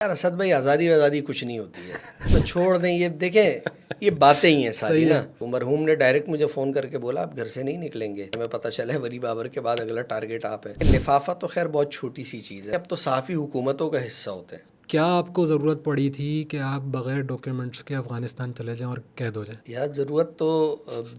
یار اسد بھائی آزادی کچھ نہیں ہوتی ہے تو چھوڑ دیں. یہ دیکھیں یہ باتیں ہی ہیں ساری نا. مرحوم نے ڈائریکٹ مجھے فون کر کے بولا آپ گھر سے نہیں نکلیں گے. ہمیں پتہ چلا ہے ولی بابر کے بعد اگلا ٹارگیٹ آپ ہے. لفافہ تو خیر بہت چھوٹی سی چیز ہے, اب تو صحافی حکومتوں کا حصہ ہوتے ہیں. کیا آپ کو ضرورت پڑی تھی کہ آپ بغیر ڈاکیومنٹس کے افغانستان چلے جائیں اور قید ہو جائیں؟ یار ضرورت تو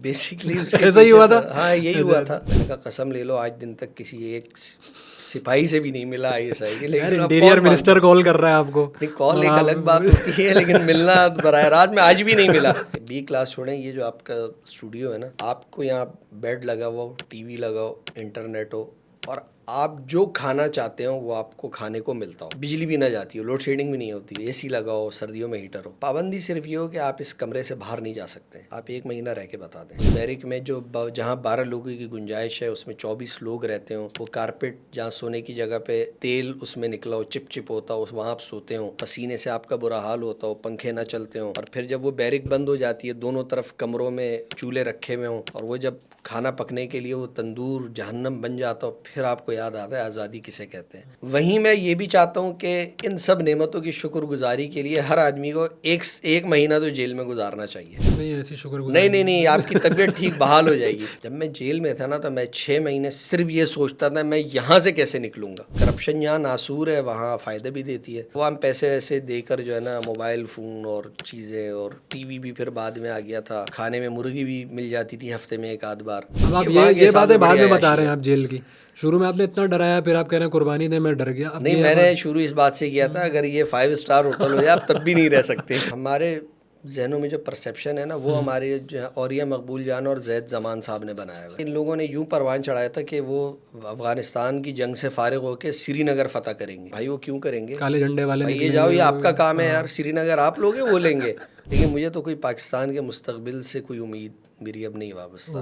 بیسکلی اس کے ایسا ہی ہوا تھا. ہاں یہی ہوا تھا. میں نے کہا قسم لے لو آج دن تک کسی ایک سپاہی سے بھی نہیں ملا آئی ایس آئی کے. لیکن انٹیریئر منسٹر کال کر رہا ہے آپ کو. نہیں کال ایک الگ بات ہوتی ہے لیکن ملنا براہ راست میں آج بھی نہیں ملا. بی کلاس چھوڑیں, یہ جو آپ کا اسٹوڈیو ہے نا, آپ کو یہاں بیڈ لگا ہوا ہو, ٹی وی لگا ہو, انٹرنیٹ ہو, اور آپ جو کھانا چاہتے ہو وہ آپ کو کھانے کو ملتا ہو. بجلی بھی نہ جاتی ہو, لوڈ شیڈنگ بھی نہیں ہوتی, اے سی لگا ہو, سردیوں میں ہیٹر ہو. پابندی صرف یہ ہو کہ آپ اس کمرے سے باہر نہیں جا سکتے. آپ ایک مہینہ رہ کے بتا دیں. بیرک میں جو جہاں 12 لوگوں کی گنجائش ہے اس میں 24 لوگ رہتے ہوں. وہ کارپیٹ جہاں سونے کی جگہ پہ تیل اس میں نکلا ہو, چپ چپ ہوتا ہو, وہاں آپ سوتے ہوں. پسینے سے آپ کا برا حال ہوتا ہو, پنکھے نہ چلتے ہوں. اور پھر جب وہ بیرک بند ہو جاتی ہے, دونوں طرف کمروں میں چولہے رکھے ہوئے ہوں, اور وہ جب کھانا پکنے کے لیے وہ تندور جہنم بن جاتا ہو, پھر آپ کو یاد آتا ہے آزادی کسے کہتے ہیں. وہیں میں یہ بھی چاہتا ہوں کہ ان سب نعمتوں کی شکر گزاری کے لیے ہر آدمی کو ایک مہینہ تو جیل میں گزارنا چاہیے. نہیں ایسی شکر گزاری نہیں آپ کی طبیعت ٹھیک بحال ہو جائے گی. جب میں جیل میں تھا نا تو میں 6 مہینے صرف یہ سوچتا تھا میں یہاں سے کیسے نکلوں گا. کرپشن یہاں ناسور ہے, وہاں فائدہ بھی دیتی ہے. وہ ہم پیسے ویسے دے کر جو ہے نا موبائل فون اور چیزیں, اور ٹی وی بھی پھر بعد میں آ گیا تھا. کھانے میں مرغی بھی مل جاتی تھی ہفتے میں ایک آدھ بار. اب آپ یہ باتیں بعد میں بتا رہے ہیں. آپ جیل کی شروع میں آپ نے اتنا ڈرایا, پھر آپ کہہ رہے ہیں قربانی دے میں ڈر گیا. نہیں میں نے شروع اس بات سے کیا تھا اگر یہ 5 اسٹار ہوٹل ہو جائے آپ تب بھی نہیں رہ سکتے. ہمارے ذہنوں میں جو پرسیپشن ہے نا وہ ہمارے اوریہ مقبول جان اور زید زمان صاحب نے بنایا ہوا. ان لوگوں نے یوں پروان چڑھایا تھا کہ وہ افغانستان کی جنگ سے فارغ ہو کے سری نگر فتح کریں گے. بھائی وہ کیوں کریں گے؟ کالے جھنڈے والے بھائی یہ جاؤ, یہ آپ کا کام ہے یار. سری نگر آپ لوگ ہیں وہ لیں گے. لیکن مجھے تو کوئی پاکستان کے مستقبل سے کوئی امید میری اب نہیں وابستہ.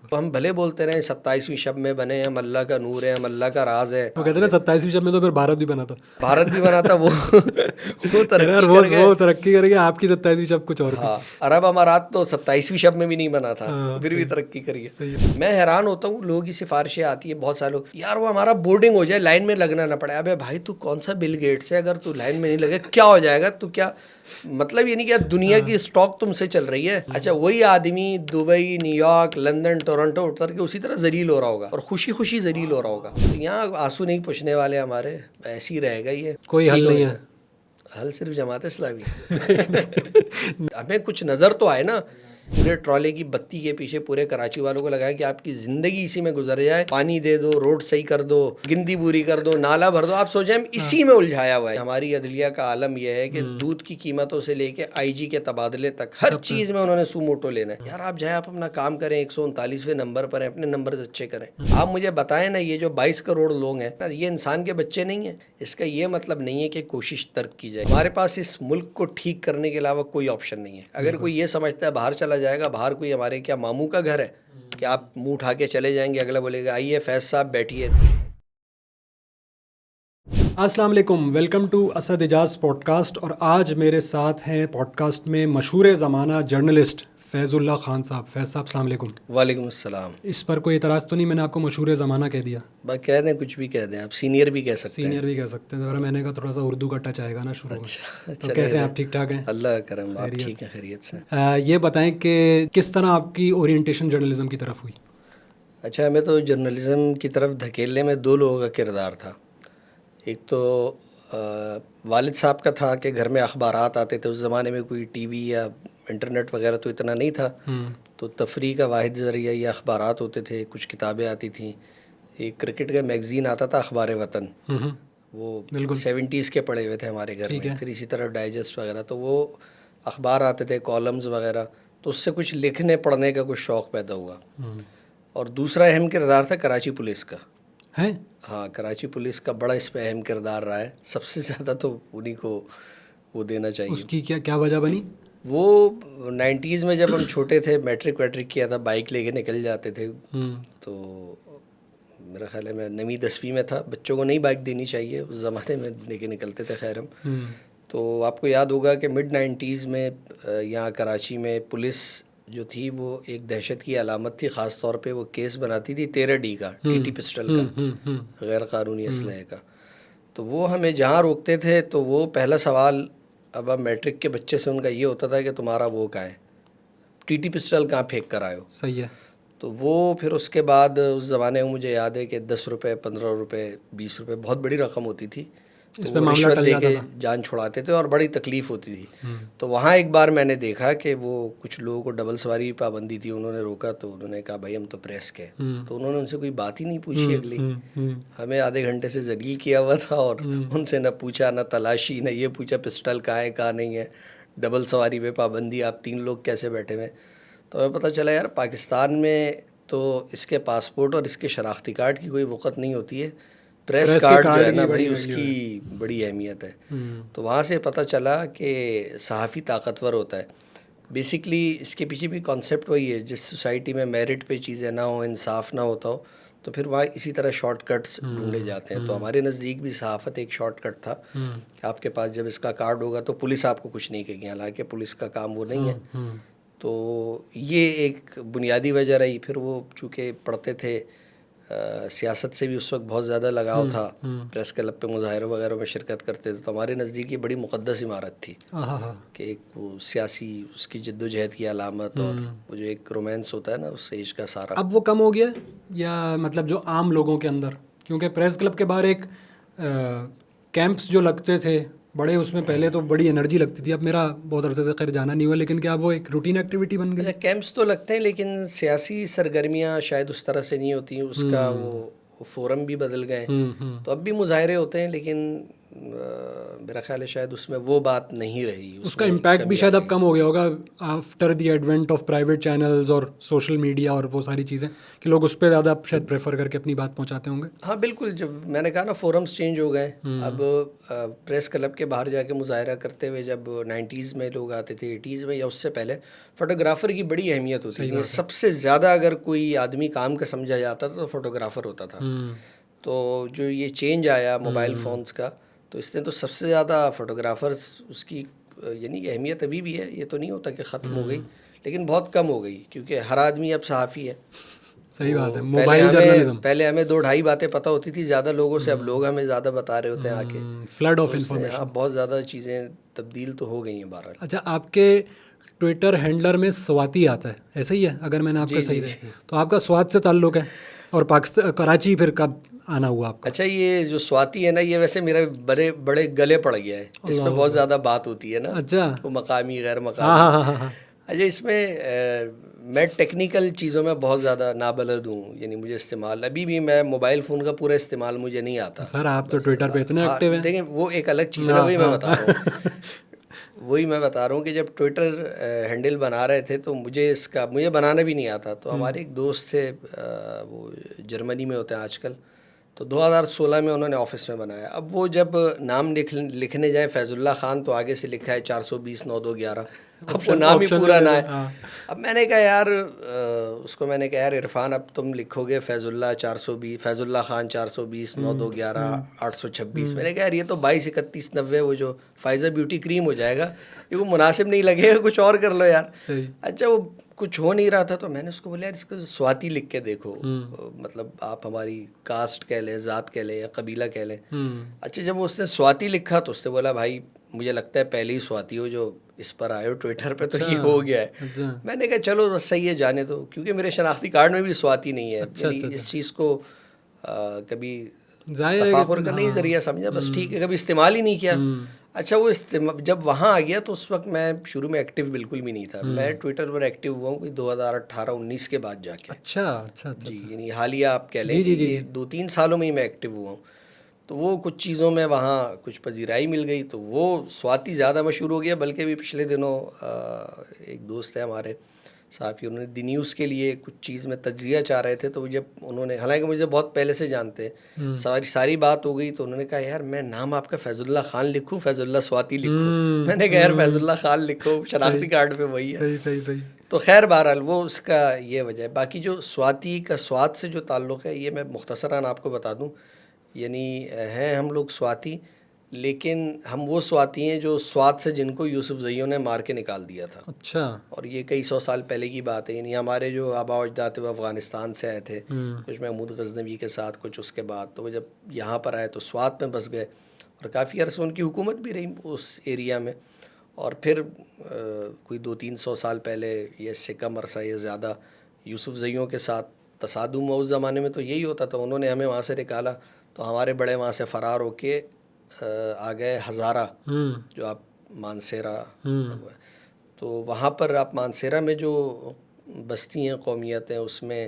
تو ہم بھلے بولتے رہے 27ویں شب میں بنے, ہم اللہ کا نور ہے, ہم اللہ کا راز ہے. وہ کہتے ہیں 27ویں شب میں تو پھر بھارت بھی بنا تھا. بھارت بھی بنا تھا, وہ ترقی کر گئے. آپ کی 27ویں شب کچھ اور. ہاں عرب امارات تو 27ویں شب میں بھی نہیں بنا تھا, پھر بھی ترقی کری ہے. میں حیران ہوتا ہوں, لوگوں کی سفارشیں آتی ہیں بہت سارے لوگ, یار وہ ہمارا بورڈنگ ہو جائے, لائن میں لگنا نہ پڑے. ابے بھائی تو کون سا بل گیٹس ہے, اگر تو لائن میں نہیں لگے کیا ہو جائے گا؟ تو کیا مطلب یہ نہیں کہ دنیا کی اسٹاک تم سے چل رہی ہے. اچھا وہی آدمی Dubai, new York, London, Toronto Uttar کے اسی طرح ذلیل ہو رہا ہوگا اور خوشی ذلیل ہو رہا ہوگا. تو یہاں آنسو نہیں پوچھنے والے ہمارے, ایسے ہی رہے گا. یہ کوئی حل نہیں ہے. حل صرف جماعت اسلامی. ہمیں کچھ نظر تو آئے نا. پورے ٹرالے کی بتی کے پیچھے پورے کراچی والوں کو لگائیں کہ آپ کی زندگی اسی میں گزر جائے. پانی دے دو, روڈ صحیح کر دو, گندی بوری کر دو, نالا بھر دو. آپ سوچیں ہم اسی میں الجھایا ہوا ہے. ہماری عدلیہ کا عالم یہ ہے کہ دودھ کی قیمتوں سے لے کے آئی جی کے تبادلے تک ہر چیز میں انہوں نے سو موٹو لینا ہے. یار آپ جائیں, آپ اپنا کام کریں, 139ویں نمبر پر ہیں, اپنے نمبر اچھے کریں. آپ مجھے بتائیں نا, یہ جو 22 کروڑ لوگ ہیں یہ انسان کے بچے نہیں ہیں. اس کا یہ مطلب نہیں ہے کہ کوشش ترک کی جائے. ہمارے پاس اس ملک کو ٹھیک کرنے کے علاوہ کوئی آپشن نہیں ہے. اگر کوئی یہ سمجھتا ہے باہر چلا جائے گا, باہر کوئی ہمارے کیا ماموں کا گھر ہے کہ آپ منہ اٹھا کے چلے جائیں گے, اگلا بولے گا آئیے فیض صاحب بیٹھیے. السلام علیکم, welcome to Asad Ejaz podcast. اور آج میرے ساتھ ہیں پوڈ کاسٹ میں مشہور زمانہ جرنلسٹ فیض اللہ خان صاحب. فیض صاحب السلام علیکم. وعلیکم السلام. اس پر کوئی اعتراض تو نہیں؟ میں نے آپ کو مشہور زمانہ کہہ دیا. بس کہہ دیں, کچھ بھی کہہ دیں, آپ سینئر بھی کہہ سکتے ہیں. سینئر بھی کہہ سکتے ہیں. میں نے کہا تھوڑا سا اردو کا ٹچ آئے گا نا شروع میں. تو کیسے ہیں آپ؟ ٹھیک ٹھاک ہیں؟ اللہ کا کرم, آپ ٹھیک ہیں, خیریت سے. یہ بتائیں کہ کس طرح آپ کی اورینٹیشن جرنلزم کی طرف ہوئی؟ اچھا, ہمیں تو جرنلزم کی طرف دھکیلنے میں 2 لوگوں کا کردار تھا. ایک تو والد صاحب کا تھا کہ گھر میں اخبارات آتے تھے. اس زمانے میں کوئی ٹی وی یا انٹرنیٹ وغیرہ تو اتنا نہیں تھا, تو تفریح کا واحد ذریعہ یہ اخبارات ہوتے تھے. کچھ کتابیں آتی تھیں. ایک کرکٹ کا میگزین آتا تھا اخبار وطن, وہ 70s کے پڑے ہوئے تھے ہمارے گھر میں. پھر اسی طرح ڈائجسٹ وغیرہ, تو وہ اخبار آتے تھے, کالمز وغیرہ, تو اس سے کچھ لکھنے پڑھنے کا کچھ شوق پیدا ہوا. اور دوسرا اہم کردار تھا کراچی پولیس کا. ہاں, کراچی پولیس کا بڑا اس پہ اہم کردار رہا ہے. سب سے زیادہ تو انہی کو وہ دینا چاہیے. اس کی کیا وجہ بنی؟ وہ 90s میں جب ہم چھوٹے تھے, میٹرک کیا تھا, بائک لے کے نکل جاتے تھے. تو میرا خیال ہے میں 9ویں 10ویں میں تھا. بچوں کو نہیں بائک دینی چاہیے, اس زمانے میں لے کے نکلتے تھے. خیر ہم تو آپ کو یاد ہوگا کہ مڈ 90s میں یہاں کراچی میں پولیس جو تھی وہ ایک دہشت کی علامت تھی. خاص طور پہ وہ کیس بناتی تھی 13D کا, ٹی پسٹل کا, غیر قانونی اسلحے کا. تو وہ ہمیں جہاں روکتے تھے تو وہ پہلا سوال اب میٹرک کے بچے سے ان کا یہ ہوتا تھا کہ تمہارا وہ کہاں ہے، ٹی ٹی پسٹل کہاں پھینک کر آئے ہو. صحیح ہے. تو وہ پھر اس کے بعد اس زمانے میں مجھے یاد ہے کہ 10 روپے 15 روپے 20 روپے بہت بڑی رقم ہوتی تھی. تو اس پہ وہ معاملہ رشوت ٹل دے جاتا کے تھا. جان چھڑاتے تھے اور بڑی تکلیف ہوتی تھی. تو وہاں ایک بار میں نے دیکھا کہ وہ کچھ لوگوں کو ڈبل سواری کی پابندی تھی، انہوں نے روکا تو انہوں نے کہا بھائی ہم تو پریس کے ہیں. تو انہوں نے ان سے کوئی بات ہی نہیں پوچھی اگلی. ہمیں آدھے گھنٹے سے ذلیل کیا ہوا تھا اور ان سے نہ پوچھا نہ تلاشی، نہ یہ پوچھا پسٹل کہاں ہے کہاں نہیں ہے، ڈبل سواری پہ پابندی، آپ 3 لوگ کیسے بیٹھے ہوئے. تو ہمیں پتہ چلا یار پاکستان میں تو اس کے پاسپورٹ اور اس کے شناختی کارڈ کی کوئی وقت نہیں ہوتی ہے، پریس کے کارڈ جو ہے کارڈ نا کی بھائی بڑی اس ویلیو کی ہے. بڑی اہمیت ہے. تو وہاں سے پتہ چلا کہ صحافی طاقتور ہوتا ہے. بیسکلی اس کے پیچھے بھی کانسیپٹ وہی ہے، جس سوسائٹی میں میرٹ پہ چیزیں نہ ہوں، انصاف نہ ہوتا ہو، تو پھر وہاں اسی طرح شارٹ کٹس ڈھونڈے جاتے ہیں. تو ہمارے نزدیک بھی صحافت ایک شارٹ کٹ تھا کہ آپ کے پاس جب اس کا کارڈ ہوگا تو پولیس آپ کو کچھ نہیں کہے گی، حالانکہ پولیس کا کام وہ نہیں ہے. تو یہ ایک بنیادی وجہ رہی. پھر وہ چونکہ پڑھتے تھے، سیاست سے بھی اس وقت بہت زیادہ لگاؤ تھا، پریس کلب پہ مظاہروں وغیرہ میں شرکت کرتے تھے. تو ہمارے نزدیک یہ بڑی مقدس عمارت تھی کہ ایک وہ سیاسی اس کی جد و جہد کی علامت، اور وہ جو ایک رومانس ہوتا ہے نا اس ایج کا سارا. اب وہ کم ہو گیا یا مطلب جو عام لوگوں کے اندر، کیونکہ پریس کلب کے باہر ایک کیمپس جو لگتے تھے بڑے، اس میں پہلے تو بڑی انرجی لگتی تھی. اب میرا بہت عرصے سے خیر جانا نہیں ہوا، لیکن کیا اب وہ ایک روٹین ایکٹیویٹی بن گئی؟ کیمپس تو لگتے ہیں لیکن سیاسی سرگرمیاں شاید اس طرح سے نہیں ہوتی. اس کا وہ فورم بھی بدل گئے، تو اب بھی مظاہرے ہوتے ہیں، لیکن میرا خیال ہے شاید اس میں وہ بات نہیں رہی. اس کا امپیکٹ بھی شاید اب کم ہو گیا ہوگا after the advent of private channels اور سوشل میڈیا اور وہ ساری چیزیں، کہ لوگ اس پہ زیادہ شاید پریفر کر کے اپنی بات پہنچاتے ہوں گے. ہاں بالکل. جب میں نے کہا نا فورمز چینج ہو گئے. اب پریس کلب کے باہر جا کے مظاہرہ کرتے ہوئے جب 90s میں لوگ آتے تھے، 80s میں یا اس سے پہلے، فوٹوگرافر کی بڑی اہمیت ہوتی تھی. سب سے زیادہ اگر کوئی آدمی کام کا سمجھا جاتا تھا تو فوٹوگرافر ہوتا تھا. تو جو یہ چینج آیا موبائل فونز کا، تو اس نے تو سب سے زیادہ فوٹوگرافرز اس کی یعنی اہمیت ابھی بھی ہے، یہ تو نہیں ہوتا کہ ختم ہو گئی، لیکن بہت کم ہو گئی، کیونکہ ہر آدمی اب صحافی ہے. صحیح بات ہے. موبائل جرنلزم، پہلے ہمیں 2-2.5 باتیں پتہ ہوتی تھی زیادہ لوگوں سے، اب لوگ ہمیں زیادہ بتا رہے ہوتے ہیں آ کے. Flood of information. ہاں بہت زیادہ چیزیں تبدیل تو ہو گئی ہیں بہرحال. اچھا، آپ کے ٹویٹر ہینڈلر میں سواتی آتا ہے، ایسا ہی ہے اگر میں نے آپ کا صحیح ہے؟ تو آپ کا سوات سے تعلق ہے، اور پاکستان کراچی پھر کب آنا ہوا آپ کا؟ اچھا، یہ جو سواتی ہے نا، یہ ویسے میرے بڑے گلے پڑ گیا ہے. اس پہ بہت زیادہ بات ہوتی ہے نا. اچھا، وہ مقامی غیر مقامی. اچھا، اس میں میں ٹیکنیکل چیزوں میں بہت زیادہ نابلد ہوں. یعنی مجھے استعمال ابھی بھی میں موبائل فون کا پورا استعمال مجھے نہیں آتا. سر آپ تو ٹویٹر پہ اتنے ایکٹیو ہیں. دیکھیں وہ ایک الگ چیز ہے، وہی میں بتا رہا ہوں. وہی میں بتا رہا ہوں کہ جب ٹویٹر ہینڈل بنا رہے تھے تو مجھے بنانا بھی نہیں آتا. تو ہمارے ایک دوست تھے، وہ جرمنی میں ہوتے ہیں آج کل، تو 2016 میں انہوں نے آفس میں بنایا. اب وہ جب نام لکھنے جائیں فیض اللہ خان تو آگے سے لکھا ہے 420-9211. اب وہ نام ہی پورا نہ ہے. اب میں نے کہا یار اس کو میں نے کہا یار عرفان، اب تم لکھو گے فیض اللہ 420، فیض اللہ خان 420-9211 826. میں نے کہا یار یہ تو 223190 وہ جو فائزہ بیوٹی کریم ہو جائے گا، یہ وہ مناسب نہیں لگے گا، کچھ اور کر لو یار. اچھا، وہ کچھ ہو نہیں رہا تھا تو میں نے اس کو بولا یار اس کو سواتی لکھ کے دیکھو، مطلب آپ ہماری کاسٹ کہہ لیں، ذات کہہ لیں یا قبیلہ کہہ لیں. اچھا، جب اس نے سواتی لکھا تو اس نے بولا بھائی مجھے لگتا ہے پہلے ہی سواتی ہو جو اس پر آئے ہو ٹویٹر پہ، تو یہ ہو گیا ہے. میں نے کہا چلو بس صحیح ہے، جانے دو، کیونکہ میرے شناختی کارڈ میں بھی سواتی نہیں ہے. یعنی اس چیز کو کبھی تفاخر کا نہیں ذریعہ سمجھا، بس ٹھیک ہے، کبھی استعمال ہی نہیں کیا. اچھا، وہ جب وہاں آ گیا تو اس وقت میں شروع میں ایکٹیو بالکل بھی نہیں تھا. میں ٹویٹر پر ایکٹیو ہوا ہوں کوئی 2018-19 کے بعد جا کے. اچھا جی، یعنی حالیہ آپ کہہ لیں کہ یہ 2-3 سالوں میں ہی میں ایکٹیو ہوا ہوں. تو وہ کچھ چیزوں میں وہاں کچھ پذیرائی مل گئی تو وہ سواتی زیادہ مشہور ہو گیا. بلکہ بھی پچھلے دنوں ایک دوست ہے ہمارے صحافی، انہوں نے دی نیوز کے لیے کچھ چیز میں تجزیہ چاہ رہے تھے. تو جب انہوں نے، حالانکہ مجھے بہت پہلے سے جانتے ہیں، ساری بات ہو گئی تو انہوں نے کہا یار میں نام آپ کا فیض اللہ خان لکھوں، فیض اللہ سواتی لکھوں؟ میں نے کہا یار فیض اللہ خان لکھو، شناختی کارڈ پہ وہی ہے. صحیح. تو خیر بہرحال وہ اس کا یہ وجہ ہے. باقی جو سواتی کا سوات سے جو تعلق ہے یہ میں مختصراً آپ کو بتا دوں. یعنی ہیں ہم لوگ سواتی، لیکن ہم وہ سواتی ہیں جو سوات سے جن کو یوسف زئیوں نے مار کے نکال دیا تھا. اچھا. اور یہ کئی 100 سال پہلے کی بات ہے. یعنی ہمارے جو آبا و اجداد وہ افغانستان سے آئے تھے، کچھ محمود غزنوی کے ساتھ، کچھ اس کے بعد، تو وہ جب یہاں پر آئے تو سوات میں بس گئے. اور کافی عرصہ ان کی حکومت بھی رہی اس ایریا میں. اور پھر کوئی 200-300 سال پہلے یا اس سے کم عرصہ یا زیادہ یوسف زئیوں کے ساتھ تصادم ہوا. اس زمانے میں تو یہی ہوتا تھا, انہوں نے ہمیں وہاں سے نکالا تو ہمارے بڑے وہاں سے فرار ہو کے آ گئے ہزارہ, جو آپ مانسیرا, تو وہاں پر آپ مانسیرا میں جو بستی ہیں, قومیت ہیں, اس میں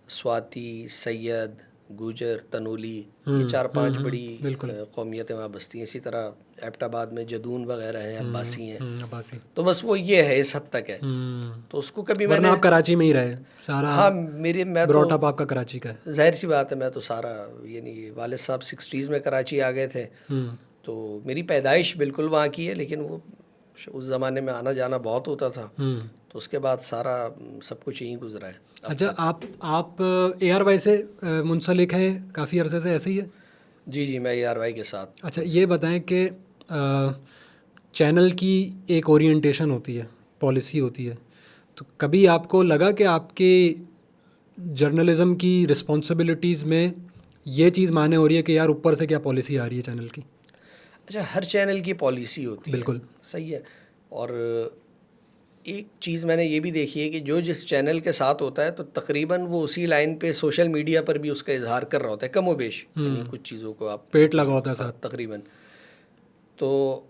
سواتی, سید, گوجر, تنولی, یہ 4-5 بڑی قومیتیں وہاں بستی ہیں. اسی طرح ایبٹ آباد میں جدون وغیرہ ہیں, عباسی ہیں. تو بس وہ یہ ہے, اس حد تک ہے. تو اس کو کبھی میں نے, آپ کراچی میں ہی رہے سارا؟ ہاں, میں بروٹ اپ آپ کا کراچی کا ہے؟ ظاہر سی بات ہے, میں تو سارا, یعنی والد صاحب 60s میں کراچی آ گئے تھے, تو میری پیدائش بالکل وہاں کی ہے, لیکن وہ اس زمانے میں آنا جانا بہت ہوتا تھا, تو اس کے بعد سارا سب کچھ یہیں گزرا ہے. اچھا, آپ اے آر وائی سے منسلک ہیں کافی عرصے سے, ایسے ہی ہے؟ جی, میں ARY کے ساتھ. اچھا, یہ بتائیں کہ چینل کی ایک اورینٹیشن ہوتی ہے, پالیسی ہوتی ہے, تو کبھی آپ کو لگا کہ آپ کے جرنلزم کی رسپانسبلٹیز میں یہ چیز معنی ہو رہی ہے کہ یار اوپر سے کیا پالیسی آ رہی ہے چینل کی؟ اچھا, ہر چینل کی پالیسی ہوتی ہے, بالکل صحیح ہے. اور ایک چیز میں نے یہ بھی دیکھی ہے کہ جو جس چینل کے ساتھ ہوتا ہے تو تقریباً وہ اسی لائن پہ سوشل میڈیا پر بھی اس کا اظہار کر رہا ہوتا ہے, کم و بیش, یعنی کچھ چیزوں کو آپ پیٹ لگا ہوتا ہے ساتھ تقریباً. تو